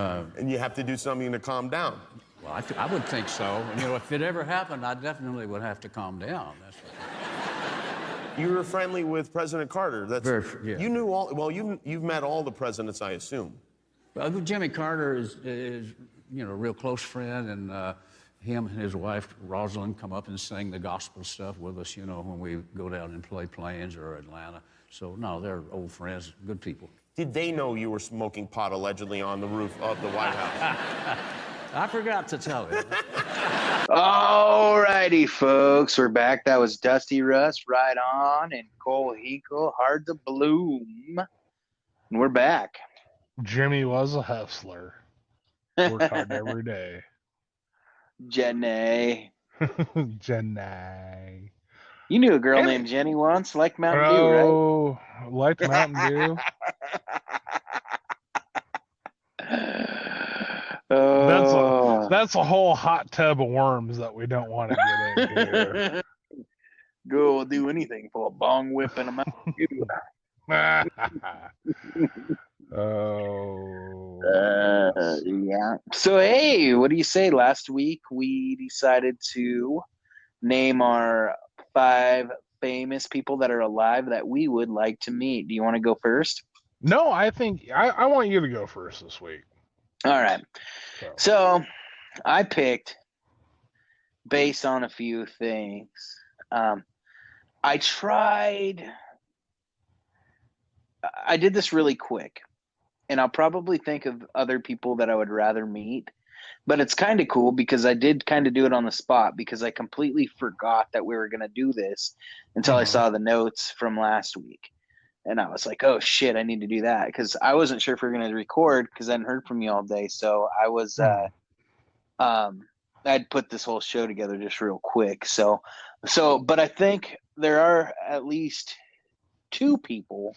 you have to do something to calm down. Well, I would think so. And, you know, if it ever happened, I definitely would have to calm down. That's You were friendly with President Carter. That's yeah. You knew all. Well, you've met all the presidents, I assume. Well, Jimmy Carter is you know, a real close friend, and him and his wife Rosalind come up and sing the gospel stuff with us. You know, when we go down and play Plains or Atlanta. So no, they're old friends, good people. Did they know you were smoking pot allegedly on the roof of the White House? I forgot to tell him. All righty, folks, we're back. That was Dusty Russ, Right On, and Cole Hinkle, Hard to Bloom. And we're back. Jimmy was a hustler. Worked hard every day. Jenny. Jenny. You knew a girl named Jenny once, like Mountain Dew, right? Oh, like Mountain Dew. That's a whole hot tub of worms that we don't want to get into. Girl will do anything for a bong whip and a Mountain Dew. Oh. Yeah. So, hey, what do you say? Last week we decided to name our 5 famous people that are alive that we would like to meet. Do you want to go first? No, I think I want you to go first this week. All right. So I picked based on a few things. I did this really quick, and I'll probably think of other people that I would rather meet. But it's kind of cool because I did kind of do it on the spot because I completely forgot that we were going to do this until I saw the notes from last week. And I was like, oh, shit, I need to do that because I wasn't sure if we were going to record because I hadn't heard from you all day. So I was I'd put this whole show together just real quick. But I think there are at least 2 people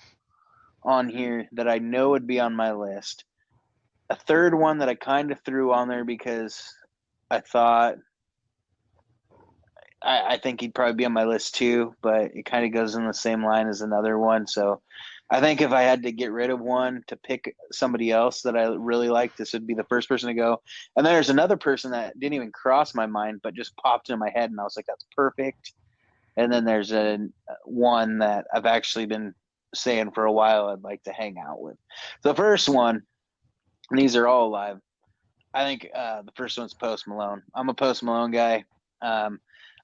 on here that I know would be on my list. A third one that I kind of threw on there because I thought I think he'd probably be on my list too, but it kind of goes in the same line as another one. So I think if I had to get rid of one to pick somebody else that I really like, this would be the first person to go. And then there's another person that didn't even cross my mind, but just popped in my head, and I was like, that's perfect. And then there's one that I've actually been saying for a while I'd like to hang out with. The first one, and these are all alive, I think the first one's Post Malone. I'm a Post Malone guy.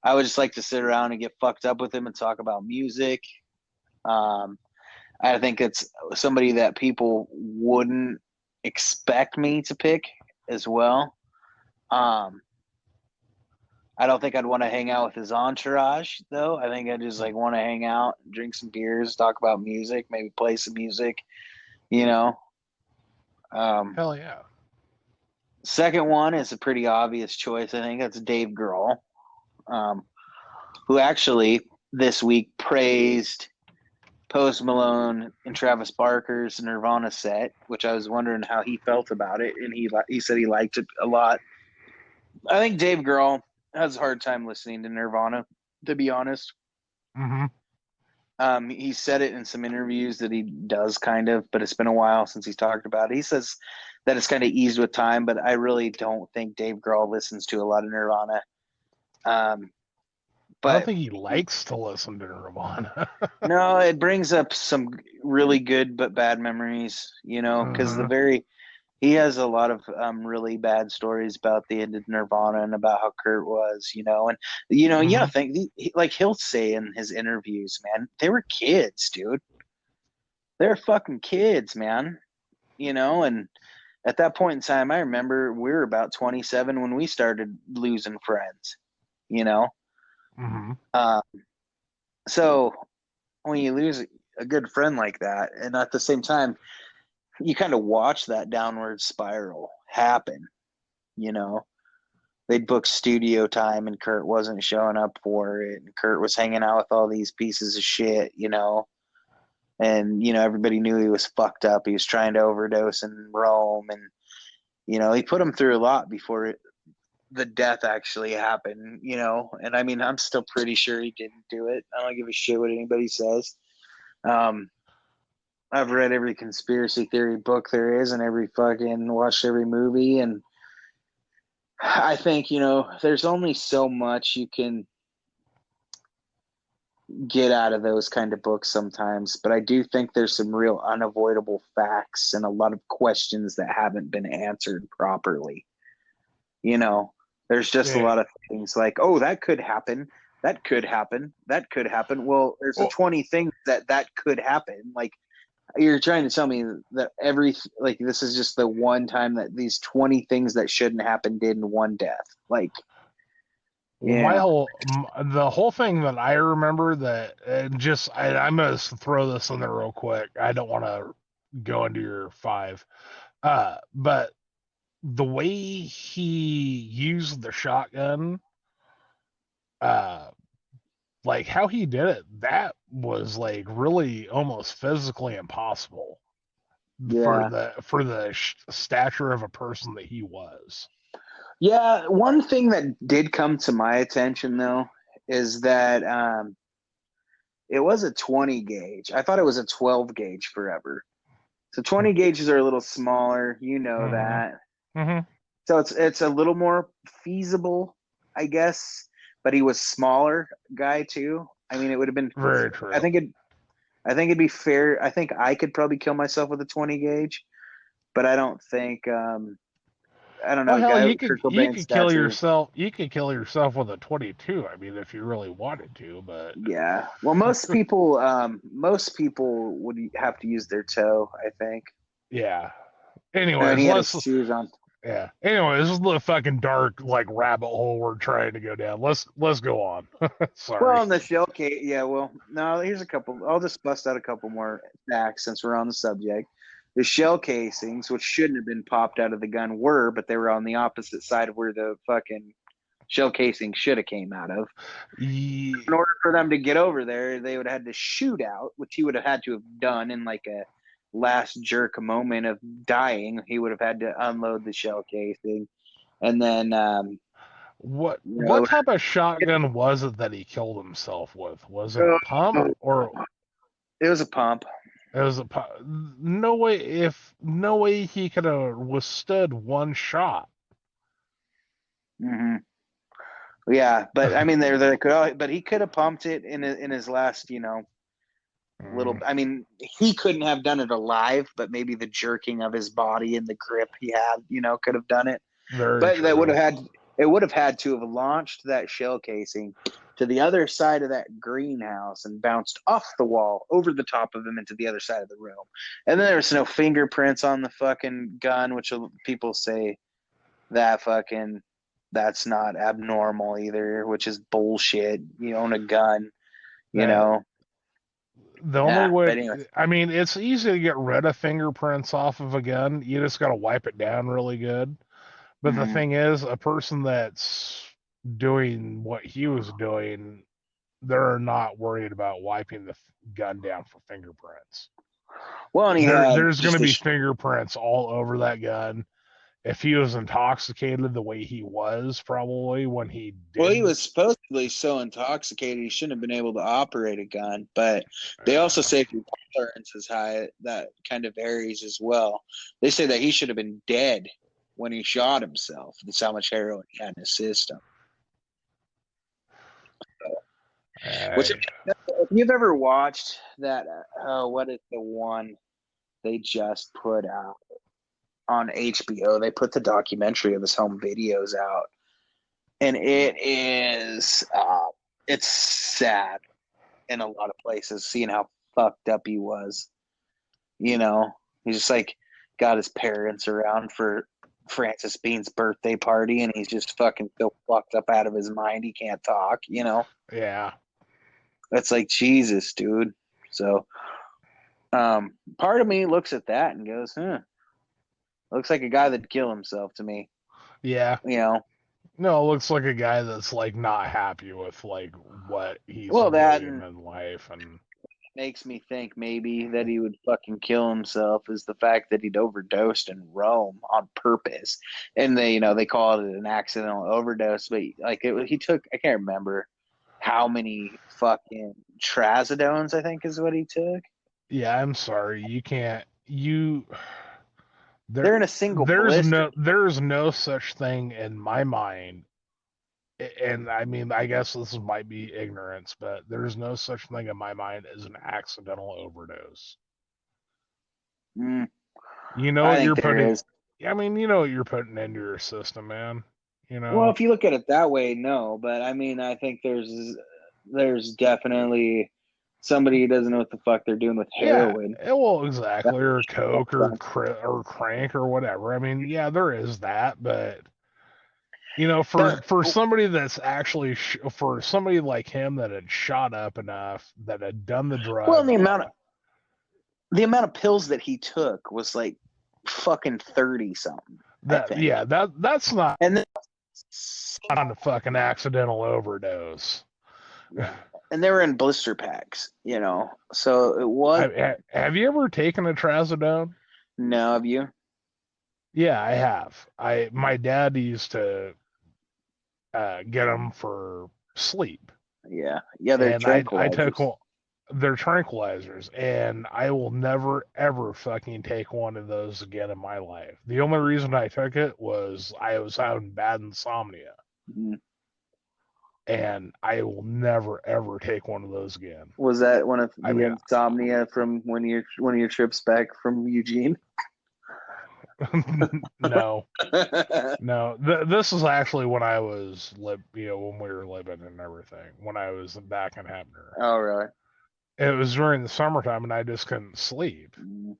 I would just like to sit around and get fucked up with him and talk about music. I think it's somebody that people wouldn't expect me to pick as well. I don't think I'd want to hang out with his entourage, though. I think I just want to hang out, drink some beers, talk about music, maybe play some music, you know. Hell yeah. Second one is a pretty obvious choice. I think that's Dave Grohl, who actually this week praised Post Malone and Travis Barker's Nirvana set, which I was wondering how he felt about it, and he said he liked it a lot. I think Dave Grohl has a hard time listening to Nirvana, to be honest. He said it in some interviews that he does kind of, but it's been a while since he's talked about it. He says that it's kind of eased with time, but I really don't think Dave Grohl listens to a lot of Nirvana. But I don't think he likes to listen to Nirvana. No, it brings up some really good but bad memories, you know, because he has a lot of really bad stories about the end of Nirvana and about how Kurt was, you know, and you know, think he'll say in his interviews, man, they were kids, dude. They're fucking kids, man, you know, and at that point in time, I remember we were about 27 when we started losing friends, you know. So when you lose a good friend like that, and at the same time, you kind of watch that downward spiral happen, you know. They'd book studio time and Kurt wasn't showing up for it, and Kurt was hanging out with all these pieces of shit, you know. And, you know, everybody knew he was fucked up. He was trying to overdose in Rome, and, you know, he put him through a lot before the death actually happened, you know. And I mean, I'm still pretty sure he didn't do it. I don't give a shit what anybody says. I've read every conspiracy theory book there is, and watched every movie, and I think, you know, there's only so much you can get out of those kind of books sometimes, but I do think there's some real unavoidable facts and a lot of questions that haven't been answered properly. You know, there's just a lot of things like, oh, that could happen. That could happen. That could happen. Well, there's 20 things that could happen. Like, you're trying to tell me that this is just the one time that these 20 things that shouldn't happen did in one death. Like, yeah. The whole thing that I remember that I'm going to throw this in there real quick. I don't want to go into your 5. But the way he used the shotgun, like how he did it, that was like really almost physically impossible for the stature of a person that he was. Yeah, one thing that did come to my attention though is that it was a 20 gauge. I thought it was a 12 gauge forever. So 20 gauges are a little smaller, you know that. So it's a little more feasible, I guess. But he was smaller guy too. I mean, it would have been very true. I think it'd be fair. I think I could probably kill myself with a 20 gauge, but I don't think I don't know. Well, hell, Guy you with could Kurt Cobain kill stature. yourself. You could kill yourself with a 22. I mean, if you really wanted to, but Yeah. Well, most people would have to use their toe, I think. yeah. And Anyways, he had his shoes on. Yeah. Anyways, this is the fucking dark like rabbit hole we're trying to go down. Let's go on. Sorry. Well, in the shell case, yeah. Well, no, here's a couple. I'll just bust out a couple more facts since we're on the subject. The shell casings, which shouldn't have been popped out of the gun, were, but they were on the opposite side of where the fucking shell casing should have came out of. Yeah. In order for them to get over there, they would have had to shoot out, which he would have had to have done in like a last jerk moment of dying. He would have had to unload the shell casing, and then what type of shotgun was it that he killed himself with? Was it a pump or? It was a pump. It was a pump. No way he could have withstood one shot. Mm-hmm. Yeah, but I mean, but he could have pumped it in his last, little. I mean, he couldn't have done it alive, but maybe the jerking of his body and the grip he had, could have done it. Very true. It would have had to have launched that shell casing to the other side of that greenhouse and bounced off the wall over the top of him into the other side of the room. And then there was no fingerprints on the fucking gun, which people say that's not abnormal either, which is bullshit. You own a gun, The only way, anyway. I mean, it's easy to get rid of fingerprints off of a gun. You just got to wipe it down really good. But the thing is, a person that's doing what he was doing, they're not worried about wiping the gun down for fingerprints. Well, and there's going to be fingerprints all over that gun. If he was intoxicated the way he was, probably when he did. Well, he was supposedly so intoxicated he shouldn't have been able to operate a gun. But they also say if your tolerance is high, that kind of varies as well. They say that he should have been dead when he shot himself. That's how much heroin he had in his system. Which, if you've ever watched that, what is the one they just put out on HBO? They put the documentary of his home videos out, and it is it's sad in a lot of places, seeing how fucked up he was. He's just like got his parents around for Francis Bean's birthday party, and he's just fucking so fucked up out of his mind he can't talk. Yeah. That's like, Jesus, dude. So part of me looks at that and goes, looks like a guy that'd kill himself to me. Yeah. No, it looks like a guy that's like not happy with like what he's doing in life, and makes me think maybe that he would fucking kill himself is the fact that he'd overdosed in Rome on purpose, and they call it an accidental overdose, but like he took, I can't remember how many fucking trazodones, I think is what he took. Yeah, I'm sorry, you can't. They're in a single. There's no such thing in my mind, and I mean, I guess this might be ignorance, but there's no such thing in my mind as an accidental overdose. You know what you're putting. I mean, you know what you're putting into your system, man. Well, if you look at it that way, no. But I mean, I think there's definitely somebody who doesn't know what the fuck they're doing with heroin. Yeah, well, exactly, or coke, or crank, or whatever. I mean, yeah, there is that, but for somebody that's actually for somebody like him that had shot up enough, that had done the drug. Well, the amount of pills that he took was like fucking 30 something. That's not. And then on a fucking accidental overdose. And they were in blister packs, so it was. Have you ever taken a trazodone? No, have you? Yeah, I have. My dad used to get them for sleep. Yeah, they're and I took one. they're tranquilizers, and I will never ever fucking take one of those again in my life. The only reason I took it was I was having bad insomnia. Mhm. And I will never ever take one of those again. Was that one of the insomnia from one of your trips back from Eugene? No, no. This is actually when I was when we were living and everything. When I was back in Hebner. Oh, really? It was during the summertime, and I just couldn't sleep. Mm.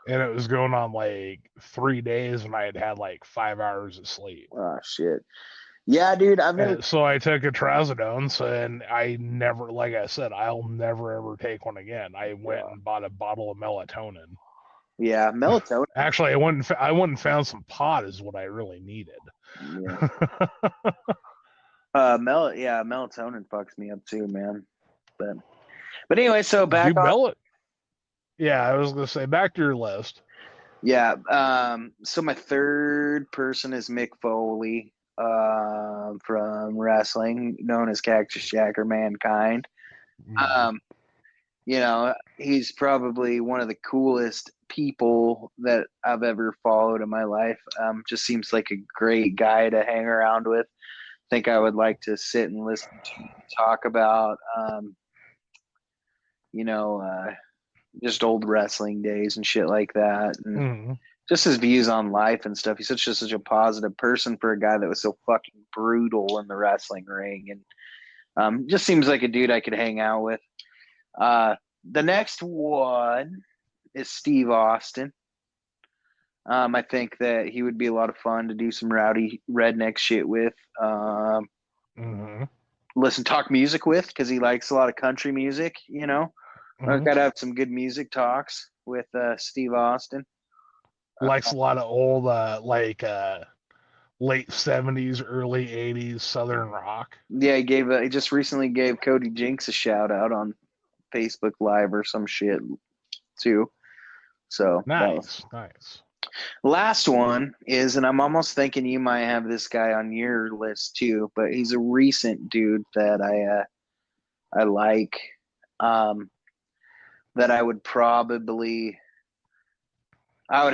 And it was going on like 3 days, and I had like 5 hours of sleep. Oh shit. Yeah, dude. I've been. So I took a trazodone, and I never, like I said, I'll never ever take one again. I went and bought a bottle of melatonin. Yeah, melatonin. Actually, I went and found some pot is what I really needed. Yeah. Melatonin fucks me up too, man. But anyway, so back on. Yeah, I was gonna say back to your list. Yeah. So my third person is Mick Foley, from wrestling, known as Cactus Jack or Mankind. He's probably one of the coolest people that I've ever followed in my life. Just seems like a great guy to hang around with. I think I would like to sit and listen to him talk about, just old wrestling days and shit like that. And just his views on life and stuff. He's such a positive person for a guy that was so fucking brutal in the wrestling ring. And just seems like a dude I could hang out with. The next one is Steve Austin. I think that he would be a lot of fun to do some rowdy redneck shit with. Talk music with, because he likes a lot of country music, I've got to have some good music talks with Steve Austin. Likes a lot of old, late 70s, early 80s Southern rock. Yeah, he just recently gave Cody Jinks a shout out on Facebook Live or some shit too. So nice. Last one is, and I'm almost thinking you might have this guy on your list too, but he's a recent dude that I like. That I would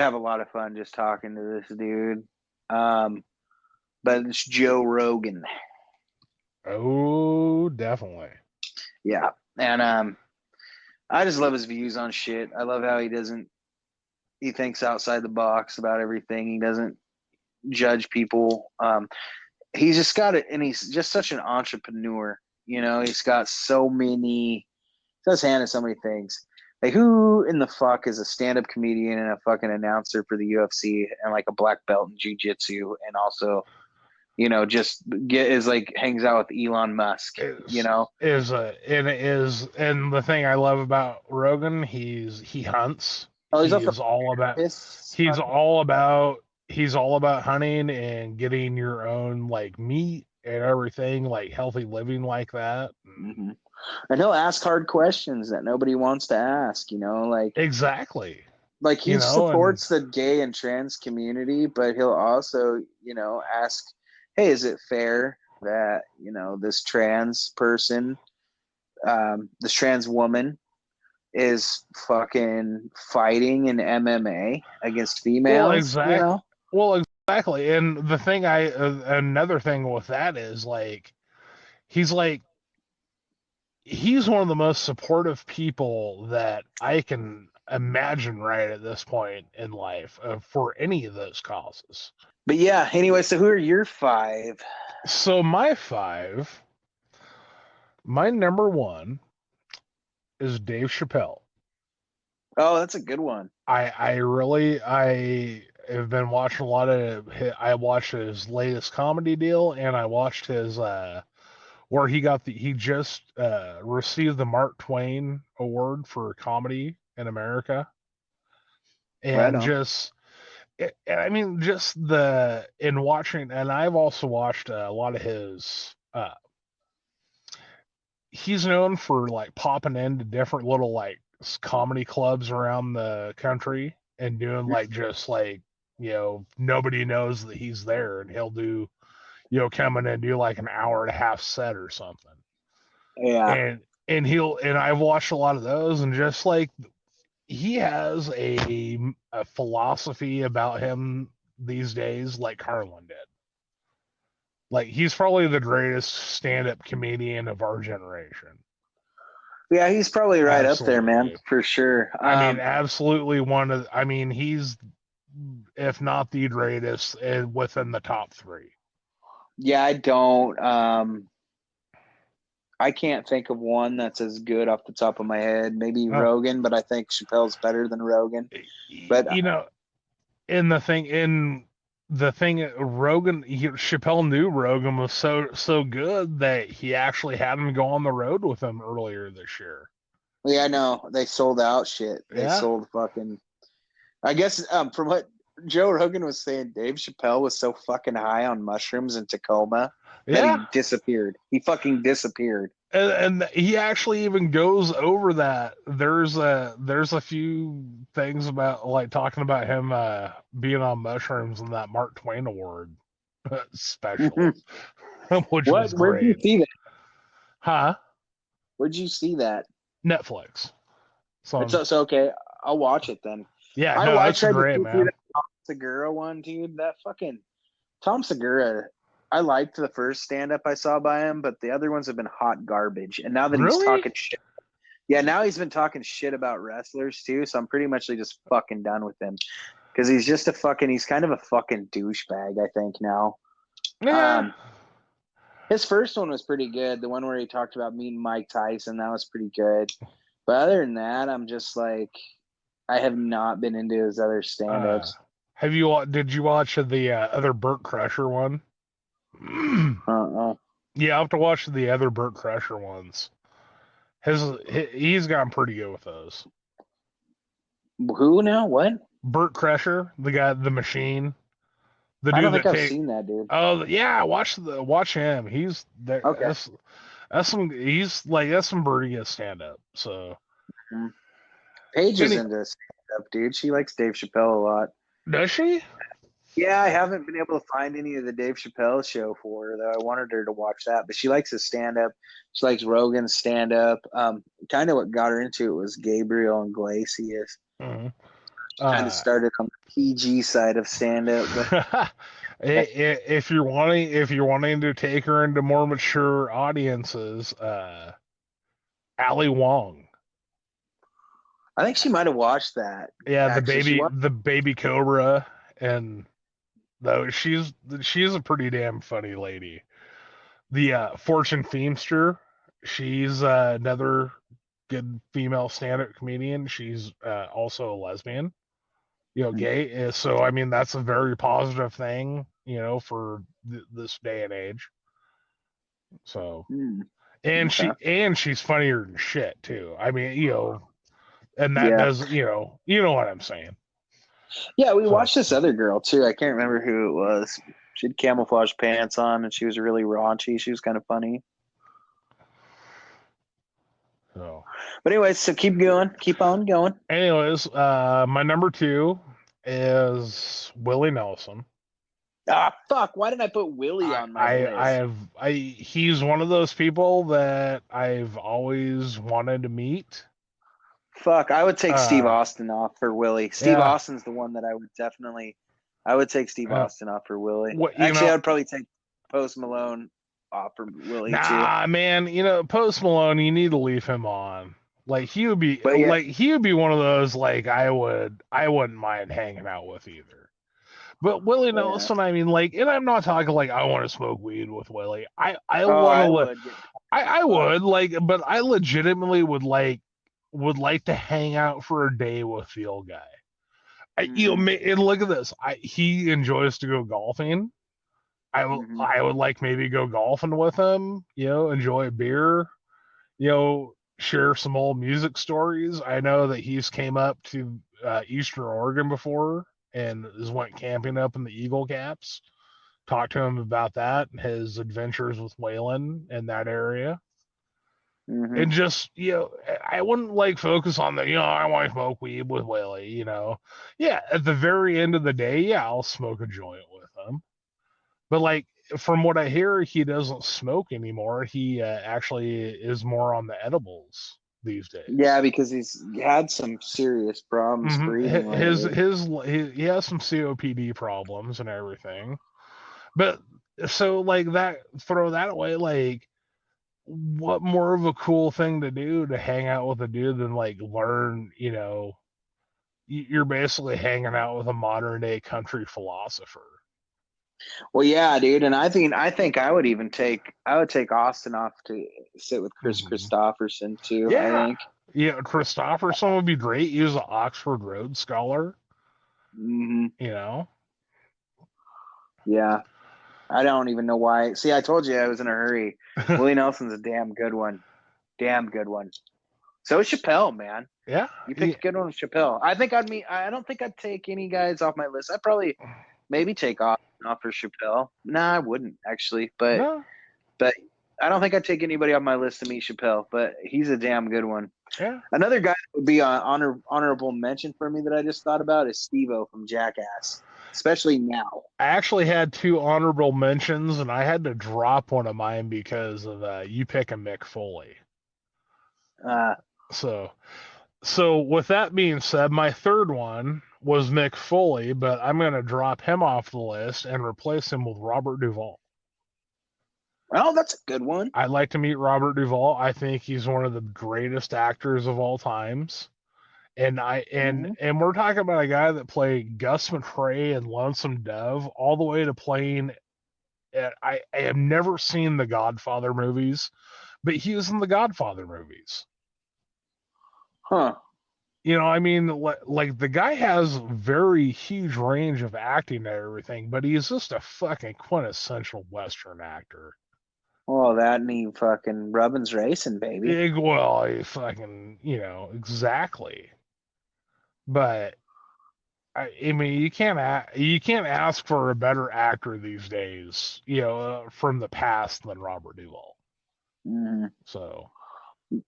have a lot of fun just talking to this dude. But it's Joe Rogan. Oh, definitely. Yeah. And I just love his views on shit. I love how he thinks outside the box about everything. He doesn't judge people. He's just got it, and he's just such an entrepreneur. He's got his hand in so many things. Like, who in the fuck is a stand-up comedian and a fucking announcer for the UFC and like a black belt in jiu-jitsu, and also, hangs out with Elon Musk, and the thing I love about Rogan, he hunts. Oh, he's all about hunting and getting your own like meat and everything, like healthy living like that. Mm-hmm. And he'll ask hard questions that nobody wants to ask, Exactly. Like he supports the gay and trans community, but he'll also, ask, hey, is it fair that, this trans person, this trans woman is fucking fighting in MMA against females? Well, exactly. And the thing another thing with that is he's one of the most supportive people that I can imagine right at this point in life for any of those causes. But yeah, anyway, so who are your 5? So my number 1 is Dave Chappelle. Oh, that's a good one. I have been watching a lot of I watched his latest comedy deal, and I watched his where he just received the Mark Twain Award for comedy in America. And and I've also watched a lot of his he's known for like popping into different little like comedy clubs around the country and doing nobody knows that he's there, and he'll do come in and do like an hour and a half set or something. Yeah. and I've watched a lot of those, and just like he has a philosophy about him these days, like Carlin did. Like he's probably the greatest stand-up comedian of our generation. Yeah, he's probably right up there, man, Absolutely. for sure. I mean, absolutely he's, if not the greatest, within the top 3. Yeah, I can't think of one that's as good off the top of my head. Maybe Rogan, but I think Chappelle's better than Rogan. But Chappelle knew Rogan was so good that he actually had him go on the road with him earlier this year. Yeah, I know. They sold out shit. They sold fucking. I guess from what Joe Rogan was saying, Dave Chappelle was so fucking high on mushrooms in Tacoma that he disappeared. He fucking disappeared. And he actually even goes over that. There's a few things about like talking about him being on mushrooms in that Mark Twain Award special, which was great. Where'd you see that? Huh? Where'd you see that? Netflix. So okay, I'll watch it then. Yeah, I watched that's great, man. that Tom Segura one, dude. That fucking Tom Segura. I liked the first stand-up I saw by him, but the other ones have been hot garbage. And now that he's talking shit, now he's been talking shit about wrestlers too. So I'm pretty much just fucking done with him because he's just he's kind of a fucking douchebag. I think now. Yeah. His first one was pretty good. The one where he talked about meeting Mike Tyson, that was pretty good. But other than that, I'm just like, I have not been into his other stand-ups. Did you watch the other Burt Kreischer one? Yeah, I'll have to watch the other Burt Kreischer ones. He's gotten pretty good with those. Who now? What? Burt Kreischer, the guy, the machine. I don't think I've seen that, dude. Oh yeah, watch him. He's there. Okay. That's some pretty good stand up. So Paige is into stand up, dude. She likes Dave Chappelle a lot. Does she? Yeah, I haven't been able to find any of the Dave Chappelle show for her, though. I wanted her to watch that, but she likes his stand-up. She likes Rogan's stand-up. Kind of what got her into it was Gabriel Iglesias. Mm-hmm. Kind of started on the PG side of stand-up. But if you're wanting to take her into more mature audiences, Ali Wong. I think she might have watched that. Yeah, actually. the baby Cobra, and though she's a pretty damn funny lady. The Fortune Feimster, she's another good female stand-up comedian. She's also a lesbian, gay. So I mean that's a very positive thing, for this day and age. So, and she's funnier than shit too. I mean, and that does, you know what I'm saying. Yeah, we watched this other girl too. I can't remember who it was. She had camouflage pants on, and she was really raunchy. She was kind of funny. So, but anyways, so keep on going. Anyways, my number 2 is Willie Nelson. Ah, fuck! Why did I put Willie on my list? He's one of those people that I've always wanted to meet. Fuck, I would take Steve Austin off for Willie. Steve Austin's the one that I would take Steve Austin off for Willie. Actually, I would probably take Post Malone off for Willie too. Nah, man, Post Malone, you need to leave him on. Like he would be one of those like I wouldn't mind hanging out with either. But Willie Nelson, I mean, like, and I'm not talking like I want to smoke weed with Willie. I would like, but I legitimately would like to hang out for a day with the old guy. And look at this. He enjoys to go golfing. I would like maybe go golfing with him. Enjoy a beer. Share some old music stories. I know that he's came up to Eastern Oregon before and has went camping up in the Eagle Caps. Talk to him about that, his adventures with Waylon in that area. Mm-hmm. And just, I wouldn't like focus on the, I want to smoke weed with Willie, Yeah, at the very end of the day, I'll smoke a joint with him. But like, from what I hear, he doesn't smoke anymore. He actually is more on the edibles these days. Yeah, because he's had some serious problems breathing lately. He has some COPD problems and everything. But so like that, throw that away. Like, what more of a cool thing to do to hang out with a dude than like learn? You know, you're basically hanging out with a modern day country philosopher. Well, yeah, dude, and I think I would even take Austin off to sit with Chris Christopherson too. Yeah. I think. Yeah, Christopherson would be great. He was an Oxford Rhodes Scholar. Mm-hmm. You know. Yeah, I don't even know why. See, I told you I was in a hurry. Willie Nelson's a damn good one. Damn good one. So is Chappelle, man. Yeah. You picked a good one with Chappelle. I don't think I'd take any guys off my list. I'd probably maybe take Austin off for Chappelle. Nah, I wouldn't actually. But I don't think I'd take anybody off my list to meet Chappelle, but he's a damn good one. Yeah. Another guy that would be an honorable mention for me that I just thought about is Steve-O from Jackass, especially now. I actually had 2 honorable mentions, and I had to drop one of mine because of you picking Mick Foley. So with that being said, my third one was Mick Foley, but I'm going to drop him off the list and replace him with Robert Duvall. Oh, that's a good one. I'd like to meet Robert Duvall. I think he's one of the greatest actors of all times. And we're talking about a guy that played Gus McCrae and Lonesome Dove, all the way to playing. I have never seen the Godfather movies, but he was in the Godfather movies. Huh. You know, I mean, like the guy has very huge range of acting and everything, but he's just a fucking quintessential Western actor. Oh, that and he fucking Rubbin's Racing, baby. Well, he fucking, you know, exactly. But I mean, you can't ask for a better actor these days, you know, from the past than Robert Duvall. Mm-hmm. So,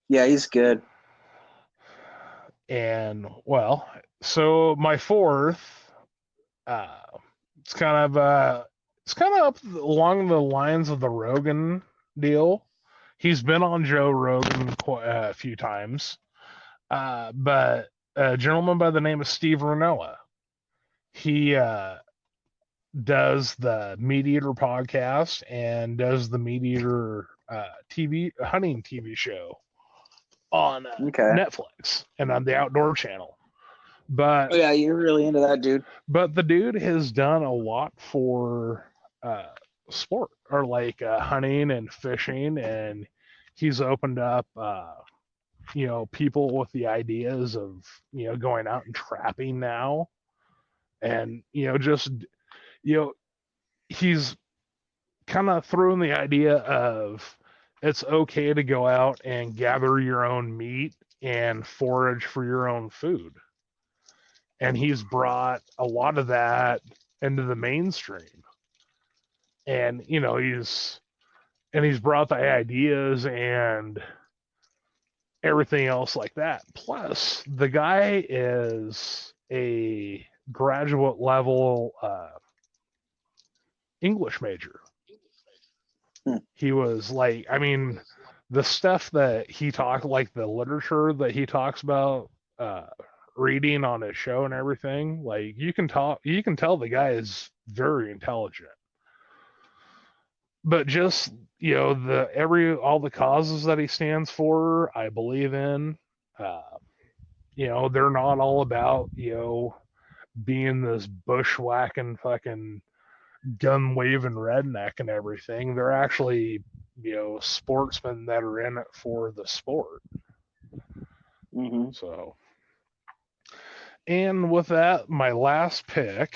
yeah, he's good. And well, so my fourth, it's kind of up along the lines of the Rogan deal. He's been on Joe Rogan a few times, but a gentleman by the name of Steve Rinella. He does the Meat Eater podcast and does the Meat Eater hunting TV show on Netflix and on the Outdoor Channel. But yeah, you're really into that dude. But the dude has done a lot for sport, or like hunting and fishing, and he's opened up you know, people with the ideas of, you know, going out and trapping now. And, you know, just, you know, he's kind of throwing the idea of it's okay to go out and gather your own meat and forage for your own food. And he's brought a lot of that into the mainstream. And, you know, he's brought the ideas and everything else like that. Plus, the guy is a graduate level English major. He was like, I mean, the stuff that he talked, like the literature that he talks about reading on his show and everything, like you can tell the guy is very intelligent. But just, you know, all the causes that he stands for, I believe in. You know, they're not all about, you know, being this bushwhacking fucking gun waving redneck and everything. They're actually, you know, sportsmen that are in it for the sport. Mm-hmm. So, and with that, my last pick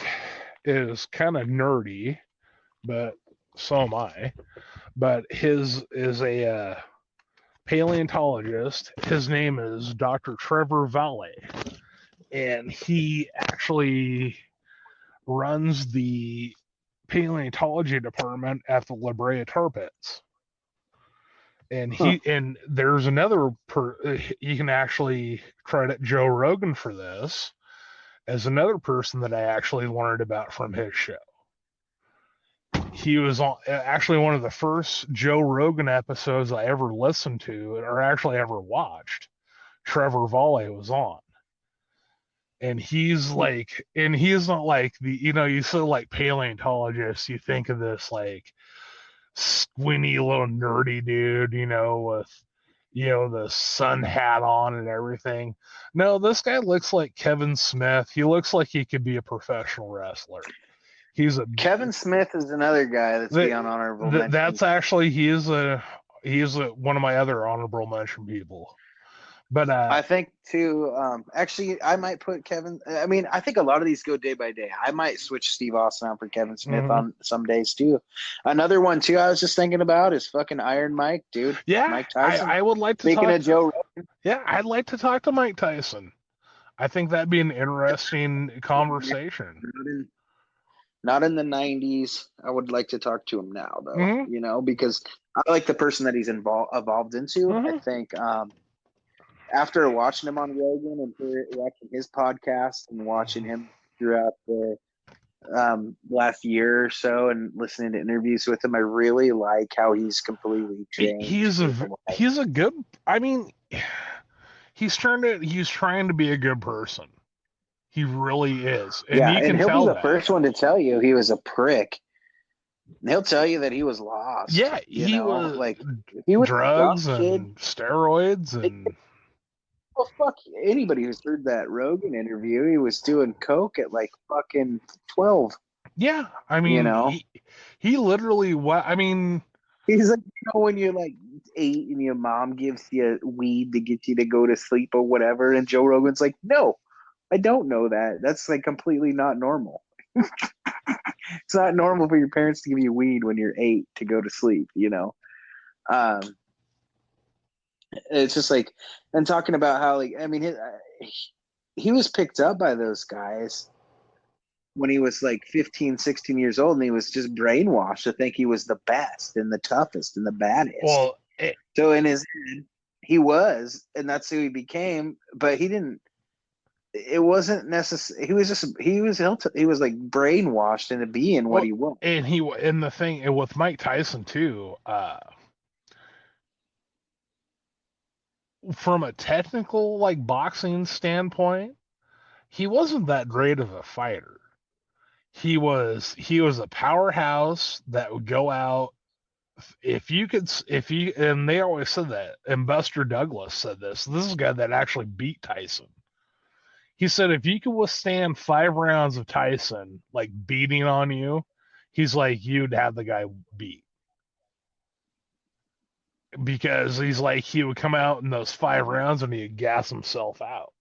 is kind of nerdy, but so am I. But his is a paleontologist. His name is Dr. Trevor Valle, and he actually runs the paleontology department at the La Brea Tar Pits. And and there's another you can actually credit Joe Rogan for this as another person that I actually learned about from his show. he was on actually one of the first Joe Rogan episodes I ever listened to or actually ever watched. Trevor Volley was on. And he's like, and he's not like the, you said like paleontologists, you think of this like squinty little nerdy dude, with, the sun hat on and everything. No, this guy looks like Kevin Smith. He looks like he could be a professional wrestler. Kevin Smith is another guy that's beyond honorable mention. That's actually he is one of my other honorable mention people. But I think too. Actually, I might put Kevin. I mean, I think a lot of these go day by day. I might switch Steve Austin out for Kevin Smith on some days too. Another one too. I was just thinking about is fucking Iron Mike, dude. Yeah, Mike Tyson. I would like to. Speaking of Joe Rogan. Yeah, I'd like to talk to Mike Tyson. I think that'd be an interesting conversation. Not in the 90s. I would like to talk to him now, though. Because I like the person that he's evolved into. I think. After watching him on Rogan and watching his podcast and watching him throughout the last year or so and listening to interviews with him, I really like how he's completely changed. He's a good. I mean, he's trying to be a good person. He really is, and you can tell he'll be the first one to tell you he was a prick. He'll tell you that he was lost. Yeah, he was drugs and steroids and. Well, fuck anybody who's heard that Rogan interview. He was doing coke at like fucking 12. Yeah, I mean, he literally. What I mean, he's like, when you're like 8 and your mom gives you weed to get you to go to sleep or whatever, and Joe Rogan's like, no, I don't know that. That's like completely not normal. It's not normal for your parents to give you weed when you're 8 to go to sleep. It's just like, and talking about how, like, I mean, he was picked up by those guys when he was like 15, 16 years old, and he was just brainwashed to think he was the best and the toughest and the baddest. Well, so in his head, he was, and that's who he became, but he didn't. It wasn't necessary. He was like brainwashed into being what he was. And the thing with Mike Tyson too, from a technical like boxing standpoint, he wasn't that great of a fighter. He was a powerhouse that would go out. And they always said that, and Buster Douglas said this. This is a guy that actually beat Tyson. He said, if you could withstand 5 rounds of Tyson, like beating on you, he's like, you'd have the guy beat. Because he's like, he would come out in those 5 rounds and he'd gas himself out.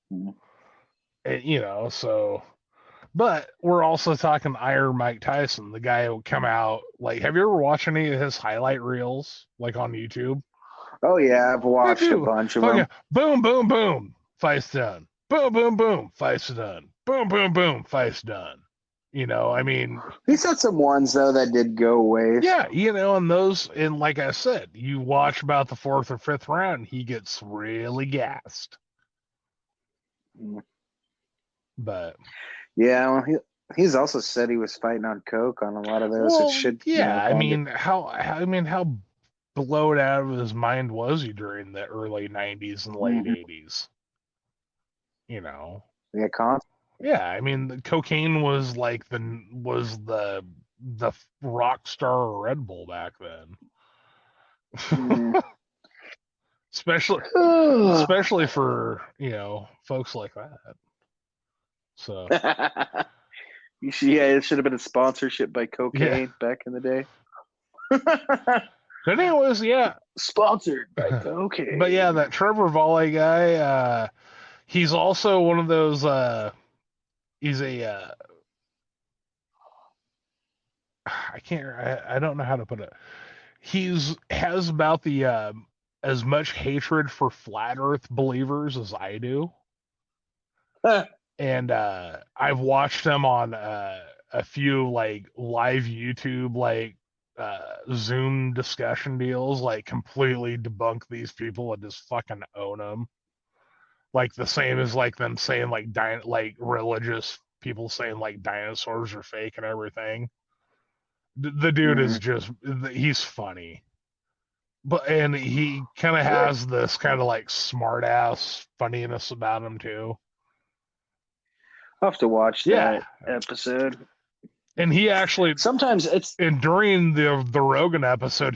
And, so, but we're also talking Iron Mike Tyson, the guy who would come out, like, have you ever watched any of his highlight reels, like on YouTube? Oh, yeah, I've watched a bunch of them. Yeah. Boom, boom, boom, fight's done. Boom, boom, boom, fight's done. Boom, boom, boom, fight's done. I mean, he's had some ones though that did go away. Yeah, and those, and like I said, you watch about the 4th or 5th round, he gets really gassed. But yeah, well, he's also said he was fighting on coke on a lot of those. Well, it should, yeah. I mean, how blowed out of his mind was he during the early 90s and late 80s? Yeah, yeah, I mean, the cocaine was like the rock star of Red Bull back then. especially for folks like that. So it should have been a sponsorship by cocaine back in the day. But anyways, yeah, sponsored by cocaine. But yeah, that Trevor Volley guy, he's also one of those. He's a I don't know how to put it. Has about the as much hatred for flat Earth believers as I do. And I've watched him on a few like live YouTube like Zoom discussion deals, like completely debunk these people and just fucking own them. Like the same as like them saying like religious people saying like dinosaurs are fake and everything. The dude is just, he's funny. And he kind of has this kind of like smart ass funniness about him too. I'll have to watch that episode. And he actually sometimes and during the Rogan episode,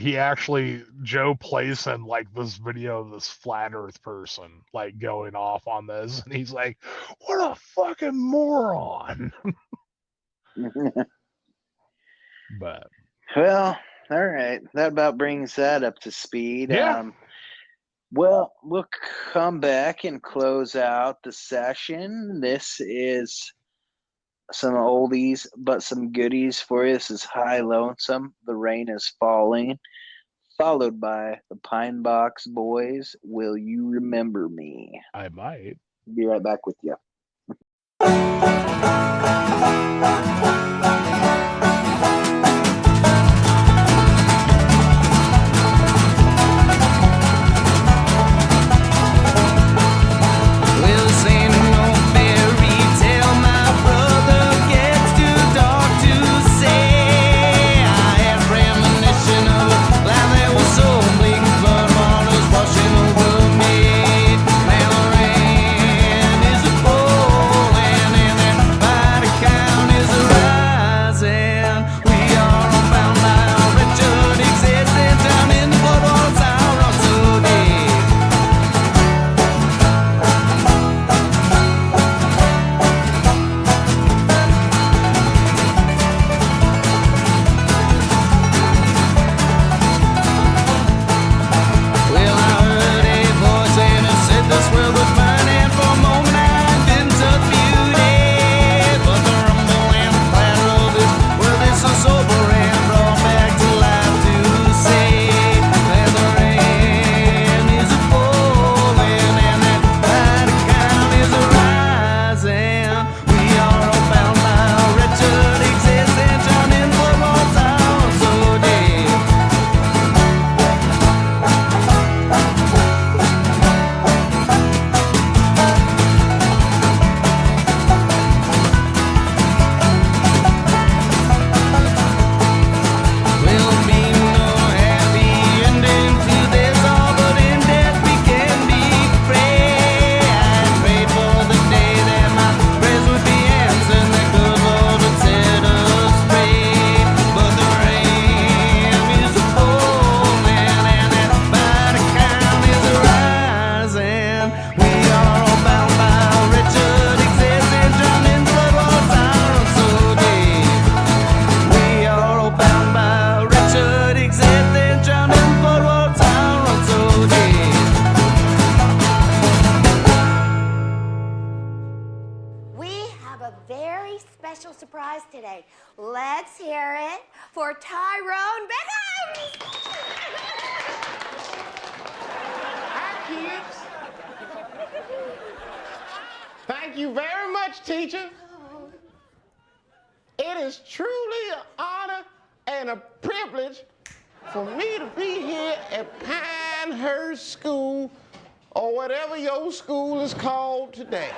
Joe plays him like this video of this flat Earth person like going off on this, and he's like, "What a fucking moron!" But well, all right, that about brings that up to speed. Yeah. Well, we'll come back and close out the session. This is some oldies, but some goodies for you. This is Highlonesome, The Rain is Falling, followed by the Pine Box Boys, Will You Remember Me? I might. Be right back with you. Let's hear it for Tyrone Beckham! Hi, kids. Thank you very much, teacher. It is truly an honor and a privilege for me to be here at Pinehurst School, or whatever your school is called today.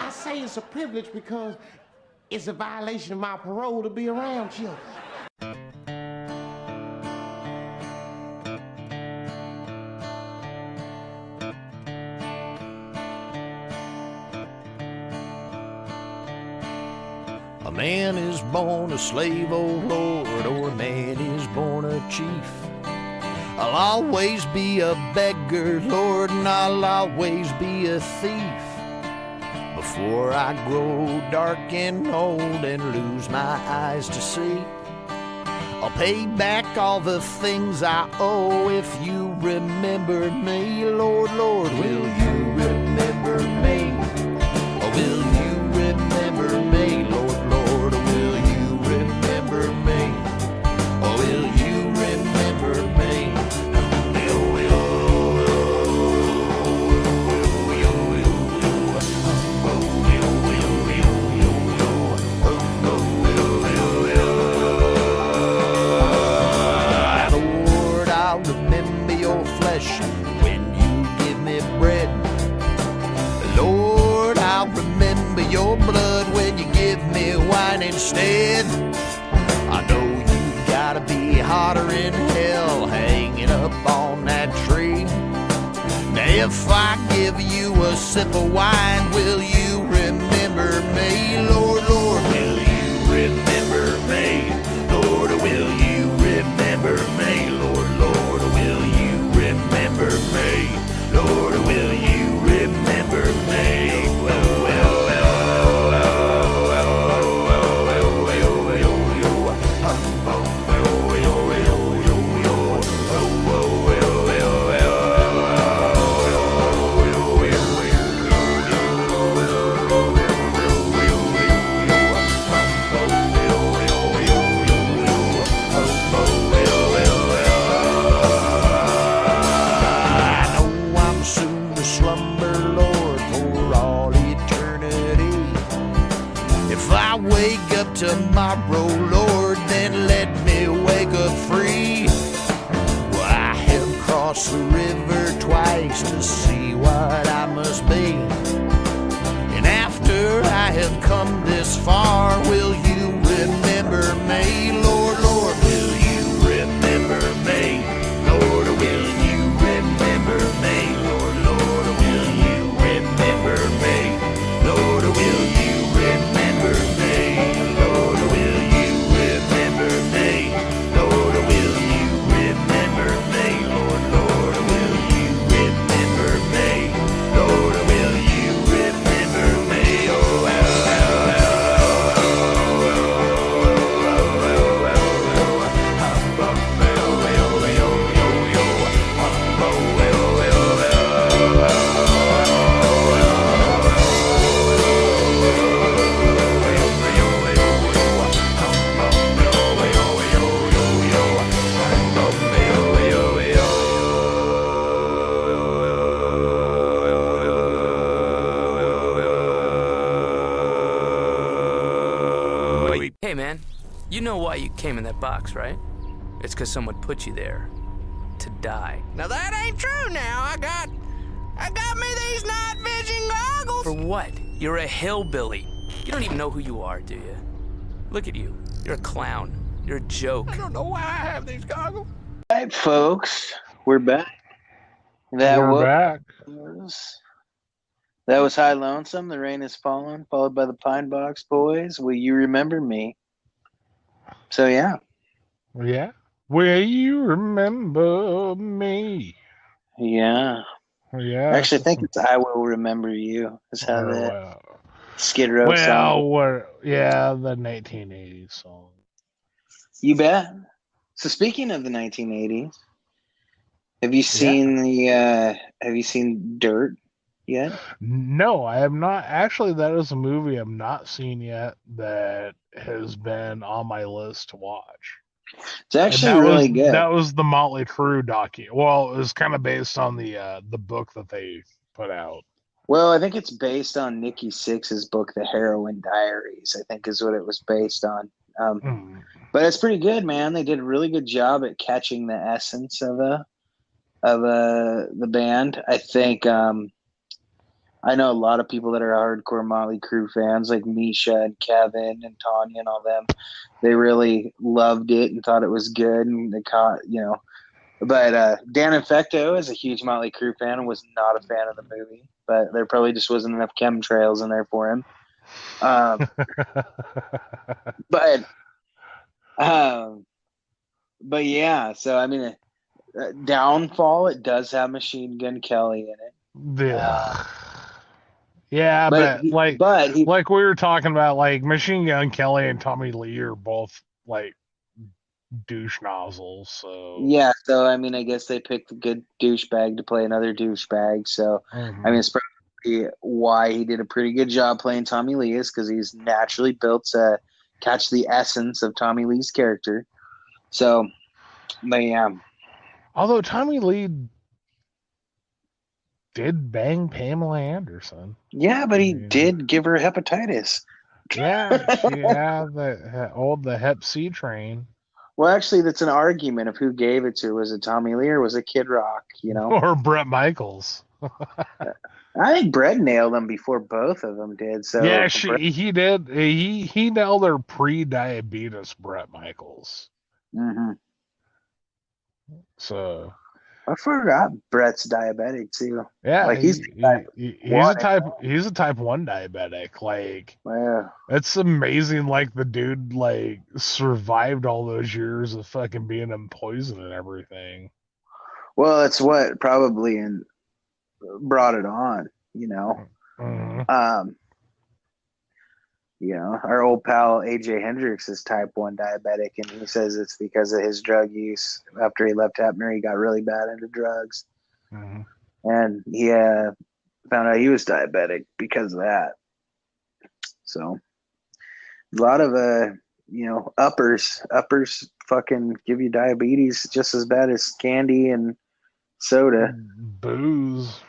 I say it's a privilege because it's a violation of my parole to be around children. A man is born a slave, oh Lord, or a man is born a chief. I'll always be a beggar, Lord, and I'll always be a thief. Before I grow dark and old and lose my eyes to see, I'll pay back all the things I owe if you remember me. Lord, Lord, will you remember me? Or will you remember me? Lord, Lord, will you remember me? Or will you remember me? Lord, I'll remember your flesh when you give me bread. hotter in hell hanging up on that tree. Now if I give you a sip of wine, will you remember me? Lord, Lord, will you remember me? Lord, will you remember me? Lord, Lord, will you remember me? Lord, will you remember me? Tomorrow, Lord, then let me wake up free. Well, I have crossed the river twice to see what I must be. And after I have come this far, will you remember me? Lord, Lord, will you remember me? Lord, will you remember me? Lord, Lord, will you remember me? Lord, will you remember me? Hey man, you know why you came in that box, right? It's because someone put you there to die. Now that ain't true now. I got me these night vision goggles. For what? You're a hillbilly. You don't even know who you are, do you? Look at you. You're a clown. You're a joke. I don't know why I have these goggles. All right, folks, we're back. We're back. That was Highlonesome, The Rain Has Fallen, followed by the Pine Box Boys, Will You Remember Me? So, yeah. Yeah. Will you remember me? Yeah. Yeah. Actually, I think it's I Will Remember You, is how that Skid Row song. Well, yeah, the 1980s song. You bet. So, speaking of the 1980s, have you seen Dirt yet? No, I have not. Actually, that is a movie I've not seen yet that has been on my list to watch. It's actually really good. That was the Motley Crue docu. Well, it was kind of based on the book that they put out. Well, I think it's based on Nikki Sixx's book, The Heroin Diaries, I think is what it was based on. But it's pretty good, man. They did a really good job at catching the essence of the band. I think I know a lot of people that are hardcore Motley Crue fans, like Misha and Kevin and Tanya and all them. They really loved it and thought it was good, and they caught, But Dan Infecto is a huge Motley Crue fan and was not a fan of the movie. But there probably just wasn't enough chemtrails in there for him. But yeah, so I mean, Downfall, it does have Machine Gun Kelly in it. Yeah. Yeah, but like we were talking about, like Machine Gun Kelly and Tommy Lee are both like douche nozzles. So yeah, so I mean, I guess they picked a good douchebag to play another douchebag. So I mean, it's probably why he did a pretty good job playing Tommy Lee, is because he's naturally built to catch the essence of Tommy Lee's character. So, but yeah. Although Tommy Lee did bang Pamela Anderson. Yeah, but he did give her hepatitis. Yeah, the Hep C train. Well, actually, that's an argument of who gave it to. Was it Tommy Lee or was it Kid Rock? Or Bret Michaels. I think Bret nailed them before both of them did. So yeah, he did. He nailed her pre-diabetes, Bret Michaels. Mm-hmm. So I forgot Brett's diabetic too. yeah, Like he's he's a type 1 diabetic. Like it's amazing. Like the dude like survived all those years of fucking being in poison and everything. Well, it's what probably brought it on. Our old pal AJ Hendricks is type 1 diabetic, and he says it's because of his drug use. After he left Hapner, he got really bad into drugs, and he found out he was diabetic because of that. So a lot of uppers fucking give you diabetes just as bad as candy and soda. Booze.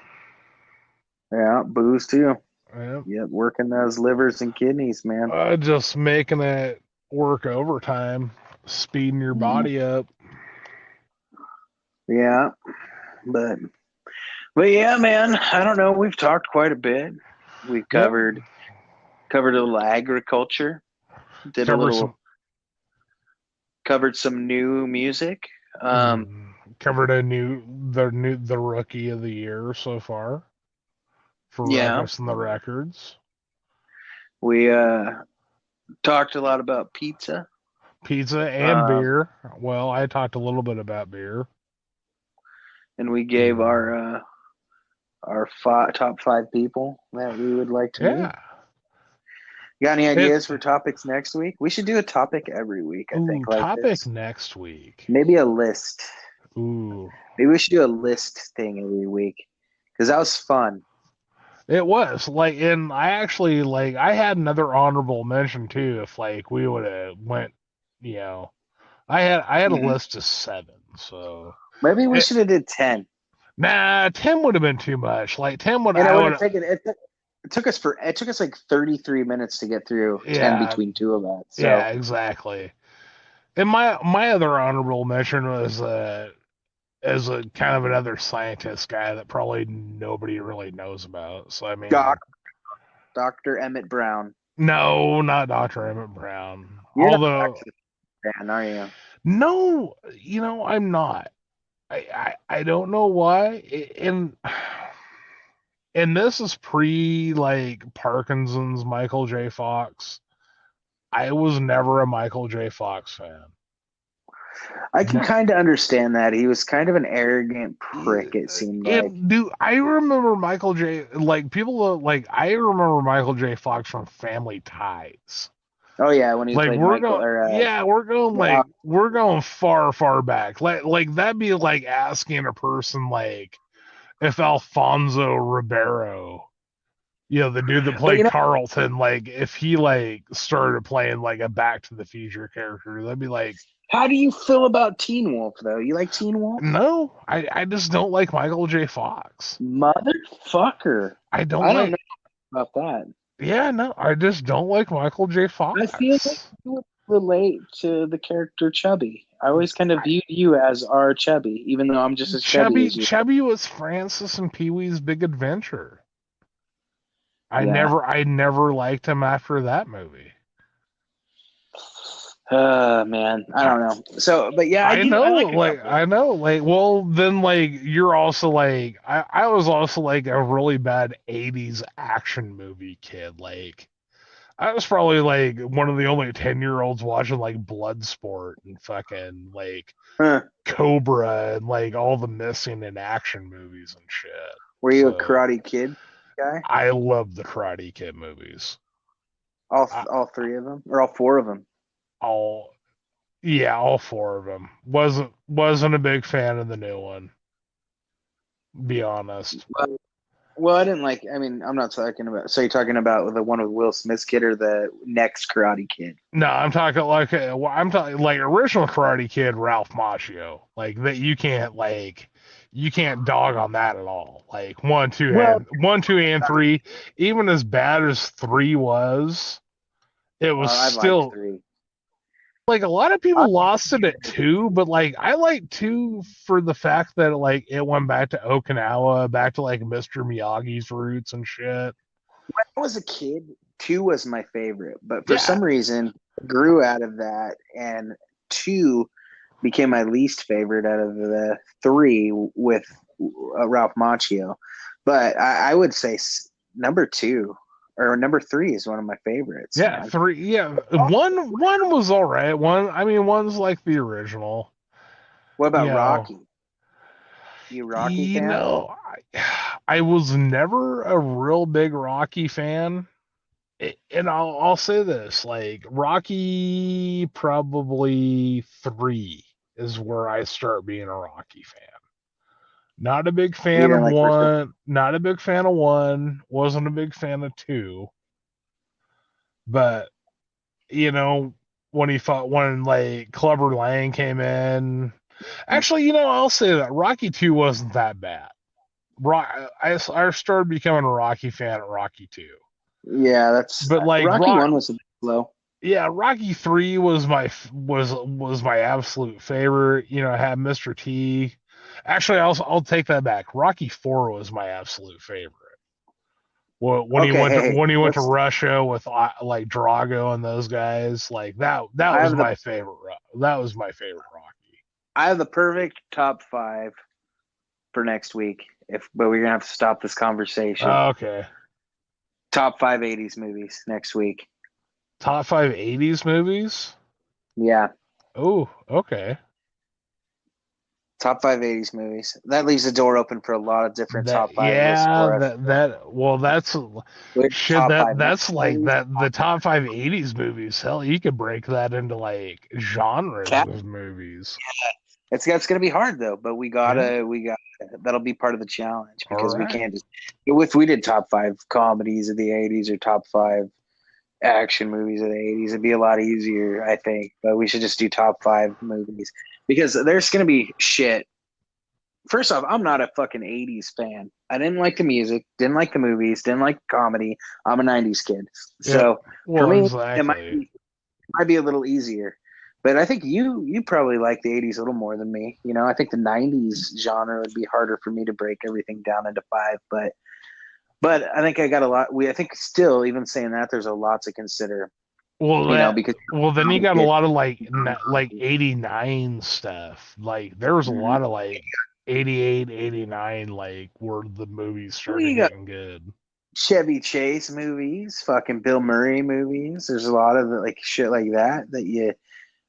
Yeah, booze too. Yep, working those livers and kidneys, man. Just making it work overtime, speeding your body up. Yeah, but yeah, man. I don't know. We've talked quite a bit. We've covered a little agriculture. Covered some new music. Covered the rookie of the year so far for Ruckus and the Records. We talked a lot about pizza and beer. Well, I talked a little bit about beer, and we gave our top 5 people that we would like to meet. Got any ideas for topics next week? We should do a topic every week. I think. Next week. Maybe a list. Ooh. Maybe we should do a list thing every week because that was fun. It was and I actually I had another honorable mention too. If we would have went, I had a list of 7. So maybe we should have did 10. Nah, 10 would have been too much. 10 would have taken it. It took us 33 minutes to get through 10 between 2 of us. So. Yeah, exactly. And my other honorable mention was as a kind of another scientist guy that probably nobody really knows about. So I mean, Dr. Emmett Brown. No, not Dr. Emmett Brown. You're not fan, are you? No, I'm not. I don't know why. And this is pre Parkinson's Michael J. Fox. I was never a Michael J. Fox fan. I can kind of understand that. He was kind of an arrogant prick, it seemed like. Dude, I remember Michael J. I remember Michael J. Fox from Family Ties. Oh yeah, when he played Michael. We're going far back. That'd be like asking a person if Alfonso Ribeiro, the dude that played Carlton, if he started playing a Back to the Future character, that'd be like. How do you feel about Teen Wolf though? You like Teen Wolf? No, I just don't like Michael J. Fox. Motherfucker! I don't know about that. Yeah, no, I just don't like Michael J. Fox. I feel like you would relate to the character Chubby. I always kind of viewed you as our Chubby, even though I'm just as chubby as you. Chubby was Francis and Pee-wee's Big Adventure. I never liked him after that movie. Man, I don't know. So, but yeah, I know. Well, then, you're also I was also a really bad '80s action movie kid. I was probably one of the only 10-year-olds watching Bloodsport and fucking Cobra and all the missing in action movies and shit. Were you a Karate Kid guy? I love the Karate Kid movies. All 3 of them, or all 4 of them? All 4 of them. Wasn't a big fan of the new one. Be honest. Well, I didn't like. I mean, I'm not talking about. So you're talking about the one with Will Smith's kid or the next Karate Kid? No, I'm talking original Karate Kid, Ralph Macchio. That you can't dog on that at all. 1, 2, and 3. Even as bad as 3 was, it was still. 3. A lot of people lost it at 2, but I like 2 for the fact that it went back to Okinawa, back to Mr. Miyagi's roots and shit. When I was a kid, 2 was my favorite, but for some reason grew out of that, and 2 became my least favorite out of the three with Ralph Macchio. But I would say number two or number three is one of my favorites. Yeah, man. three. Yeah, one was all right. One's like the original. What about You know, Rocky? You Rocky fan? I was never a real big Rocky fan. And I'll say this, like Rocky probably 3 is where I start being a Rocky fan. Not a big fan of one. Not a big fan of 1. Wasn't a big fan of 2. But when like Clubber Lang came in. Actually, I'll say that Rocky 2 wasn't that bad. I started becoming a Rocky fan at Rocky 2. Yeah, but like Rocky 1 was a bit slow. Yeah, Rocky 3 was my absolute favorite. I had Mr. T. Actually, I'll take that back. Rocky 4 was my absolute favorite. When he went to Russia with like Drago and those guys, like that was my favorite. That was my favorite Rocky. I have the perfect top 5 for next week. But we're gonna have to stop this conversation. Okay. Top 5 '80s movies next week. Top 5 '80s movies? Yeah. Oh, okay. Top 5 '80s movies. That leaves the door open for a lot of different top 5 Yeah, lists. That's like that. The top 5 '80s movies. Hell, you could break that into like genres of movies. It's gonna be hard though, but we gotta that'll be part of the challenge because we can't just if we did top 5 comedies of the '80s or top 5 action movies of the '80s, it'd be a lot easier, I think. But we should just do top 5 movies because there's gonna be shit. First off, I'm not a fucking '80s fan. I didn't like the music, didn't like the movies, didn't like comedy. I'm a '90s kid, so for me, it might be a little easier. But I think you probably like the '80s a little more than me. I think the '90s genre would be harder for me to break everything down into 5. But I think I got a lot. I think still, even saying that, there's a lot to consider. Because then you got a lot of like '89 stuff. Like there was a lot of like '88, '89, like where the movies started getting good. Chevy Chase movies, fucking Bill Murray movies. There's a lot of like shit like that you.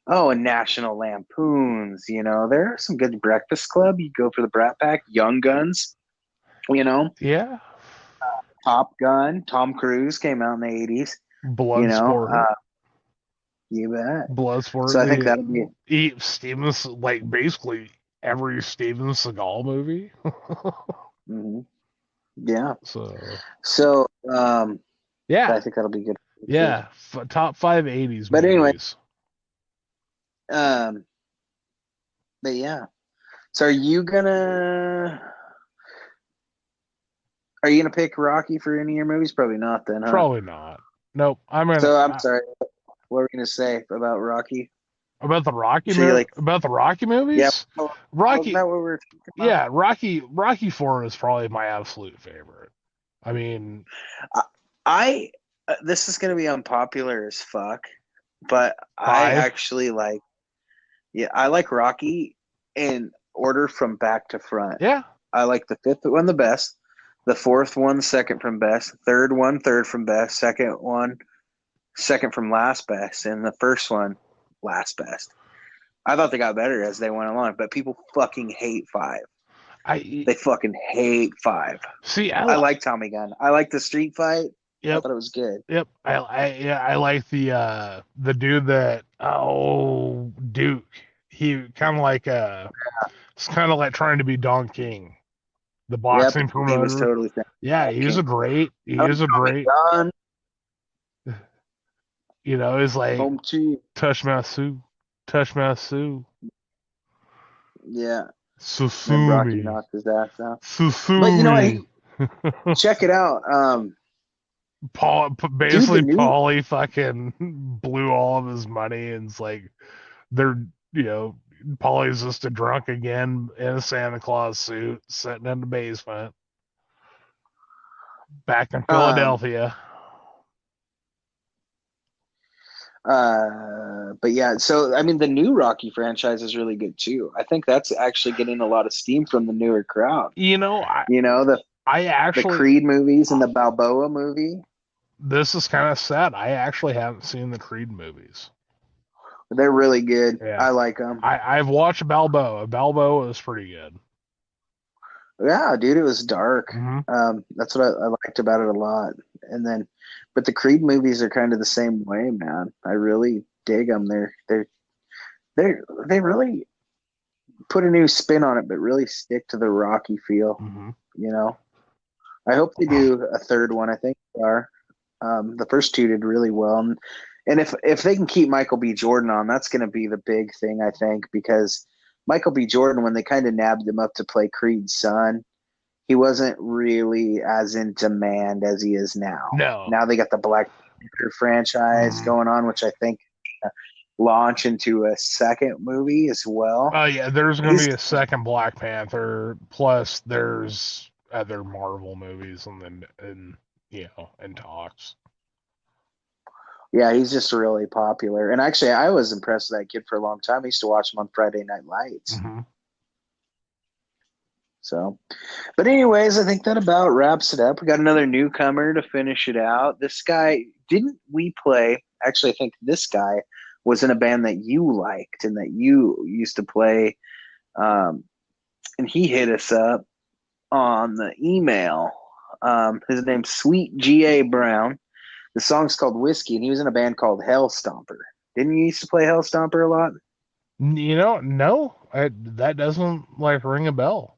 Oh, and National Lampoons. There are some good Breakfast Club. You go for the Brat Pack, Young Guns. Yeah. Top Gun. Tom Cruise came out in the '80s. Bloodsport. You bet. Bloodsport. So I think that'll be Steven's like basically every Steven Seagal movie. Mm-hmm. Yeah. So yeah, I think that'll be good. Yeah, top 5 '80s. But movies. Anyway, but yeah. So are you gonna pick Rocky for any of your movies? Probably not. Then, huh? Probably not. Nope. I'm sorry. What were you gonna say about Rocky? About the Rocky movie? About the Rocky movies? Yeah. Rocky. Isn't that what we were talking about? Yeah, Rocky 4 is probably my absolute favorite. I mean, this is gonna be unpopular as fuck, but 5? I actually like. Yeah, I like Rocky in order from back to front. Yeah. I like the 5th one the best, the 4th one second from best, 3rd one third from best, 2nd one second from last best, and the 1st one last best. I thought they got better as they went along, but people fucking hate 5. They fucking hate 5. See, I like Tommy Gunn. I like the street fight. Yep. I thought it was good. Yep. I like the dude that Duke. He kind of like it's kind of like trying to be Don King, the boxing promoter. He was totally yeah, he is a great. Don. It's like touch my Sue. Yeah. Susumi. Rocky knocked his ass out. Susumi. But check it out. Paulie fucking blew all of his money, and it's like Paulie's just a drunk again in a Santa Claus suit, sitting in the basement, back in Philadelphia. But yeah, so I mean, the new Rocky franchise is really good too. I think that's actually getting a lot of steam from the newer crowd. You know, the actually Creed movies and the Balboa movie. This is kind of sad. I actually haven't seen the Creed movies. They're really good. Yeah. I like them. I've watched Balboa. Balboa is pretty good. Yeah, dude, it was dark. Mm-hmm. That's what I liked about it a lot. And then, but the Creed movies are kind of the same way, man. I really dig them. They really put a new spin on it, but really stick to the Rocky feel. Mm-hmm. You know, I hope they do a third one. I think they are. The first two did really well, and if they can keep Michael B. Jordan on, that's going to be the big thing, I think, because Michael B. Jordan, when they kind of nabbed him up to play Creed's son, he wasn't really as in demand as he is now. No. Now they got the Black Panther franchise going on, which I think launch into a second movie as well. Oh yeah, there's going to be a second Black Panther. Plus, there's other Marvel movies and talks. Yeah, he's just really popular. And actually, I was impressed with that kid for a long time. I used to watch him on Friday Night Lights. Mm-hmm. So, but anyways, I think that about wraps it up. We got another newcomer to finish it out. This guy, didn't we play? Actually, I think this guy was in a band that you liked and that you used to play. And he hit us up on the email. His name's Sweet G.A. Brown. The song's called Whiskey, and he was in a band called Hell Stomper. Didn't you used to play Hell Stomper a lot? No. That doesn't ring a bell.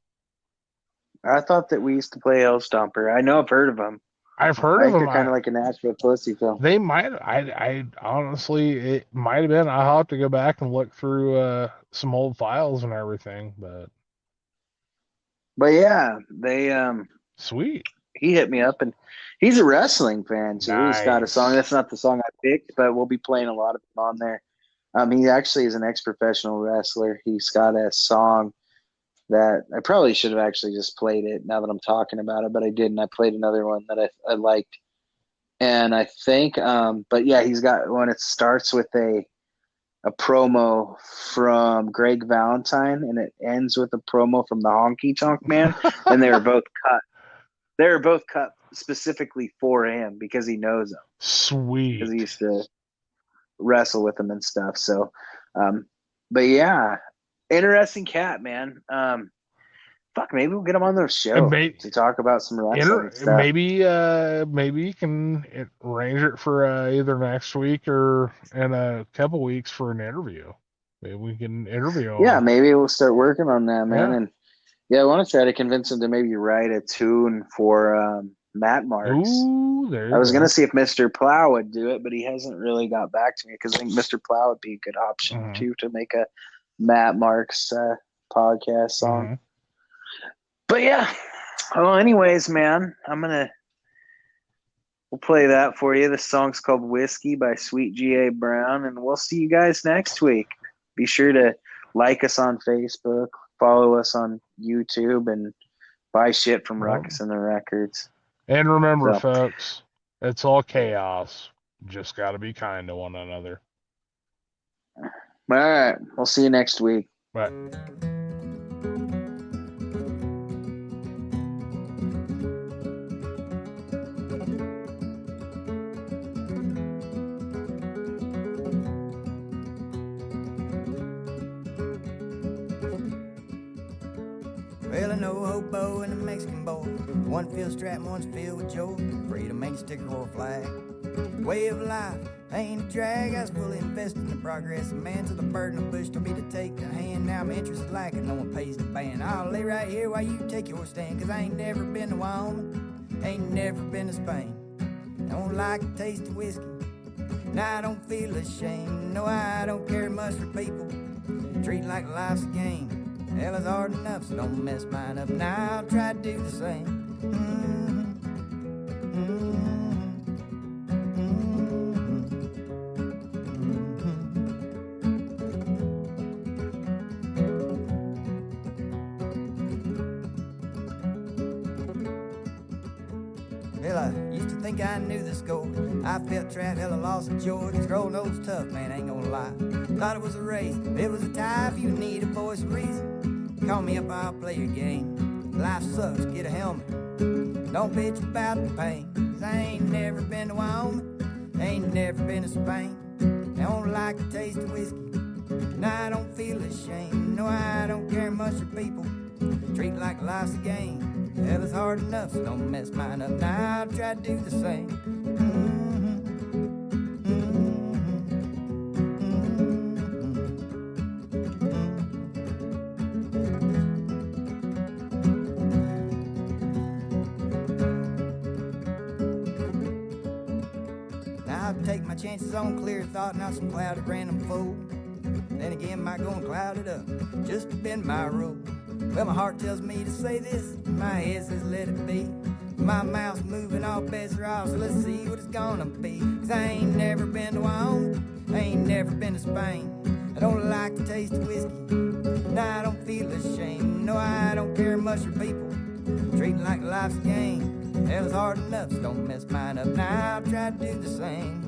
I thought that we used to play Hell Stomper. I know I've heard of them. I've heard of them. They're kind of like a Nashville pussy film. They might. I honestly, it might have been. I'll have to go back and look through some old files and everything. But yeah, they sweet. He hit me up, and he's a wrestling fan too. Nice. He's got a song. That's not the song I picked, but we'll be playing a lot of them on there. He actually is an ex-professional wrestler. He's got a song that I probably should have actually just played it now that I'm talking about it, but I didn't. I played another one that I liked. And I think, but yeah, he's got one. It starts with a promo from Greg Valentine, and it ends with a promo from the Honky Tonk Man, and they were both cut. They were both cut specifically for him because he knows them. Sweet. Because he used to wrestle with them and stuff. So, but yeah, interesting cat, man. Maybe we'll get him on the show to talk about some wrestling stuff. Maybe you can arrange it for either next week or in a couple weeks for an interview. Maybe we can interview him. Yeah, maybe we'll start working on that, man. Yeah. And yeah, I want to try to convince him to maybe write a tune for Matt Marks. Ooh, there you I was go. going to see if Mr. Plow would do it, but he hasn't really got back to me because I think Mr. Plow would be a good option too to make a Matt Marks podcast song. Mm-hmm. But yeah, well, anyways, man, we'll play that for you. This song's called Whiskey by Sweet G.A. Brown, and we'll see you guys next week. Be sure to like us on Facebook, follow us on YouTube, and buy shit from Ruckus and the Records. And remember, folks, it's all chaos. Just got to be kind to one another. All right, we'll see you next week. Bye. Well, I know a hobo and a Mexican boy. One feels strapped, one's filled with joy. Freedom ain't a sticker or a flag. Way of life ain't a drag. I was fully invested in the progress of man till the burden of bush told me to take the hand. Now I'm interested lacking, no one pays the band. I'll lay right here while you take your stand, 'cause I ain't never been to Wyoming, ain't never been to Spain. Don't like the taste of whiskey, now I don't feel ashamed. No, I don't care much for people, treat like life's a game. Hell is hard enough, so don't mess mine up. Now I'll try to do the same. Hell, I used to think I knew the score. I felt trapped, hell, I lost at George. Scroll nose tough, man, ain't gonna lie. Thought it was a race, it was a tie. If you need a voice of reason, call me up, I'll play your game. Life sucks, get a helmet. Don't bitch about the pain. 'Cause I ain't never been to Wyoming, ain't never been to Spain. I don't like the taste of whiskey, and I don't feel ashamed. No, I don't care much for people, treat like life's a game. Hell, it's hard enough, so don't mess mine up. Now I'll try to do the same. Now I'll take my chances on clear thought, not some clouded random fool. Then again, might go and cloud it up, just to bend my rule. Well, my heart tells me to say this, my head says let it be. My mouth's moving, all bets are off, so let's see what it's gonna be. 'Cause I ain't never been to Wyoming, I ain't never been to Spain. I don't like the taste of whiskey, and I don't feel ashamed. No, I don't care much for people, treating like life's a game. Hell, it's hard enough, so don't mess mine up. Now I'll try to do the same.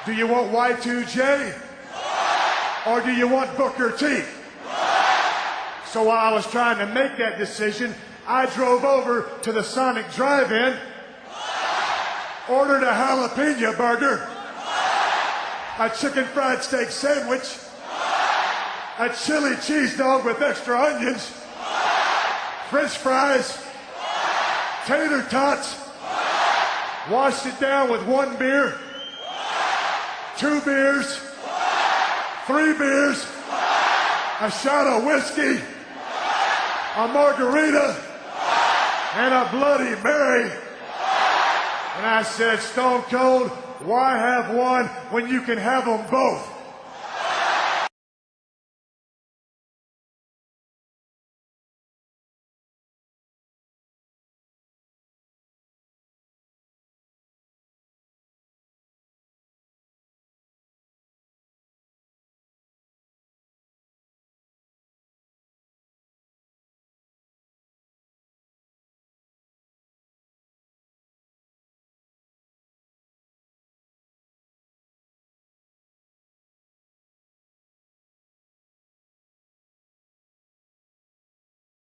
Do you want Y2J? Or do you want Booker T? So while I was trying to make that decision, I drove over to the Sonic Drive-In, ordered a jalapeno burger, a chicken fried steak sandwich, a chili cheese dog with extra onions, French fries, tater tots, washed it down with 1 beer, 2 beers, 3 beers, a shot of whiskey, a margarita, and a Bloody Mary. And I said, Stone Cold, why have one when you can have them both?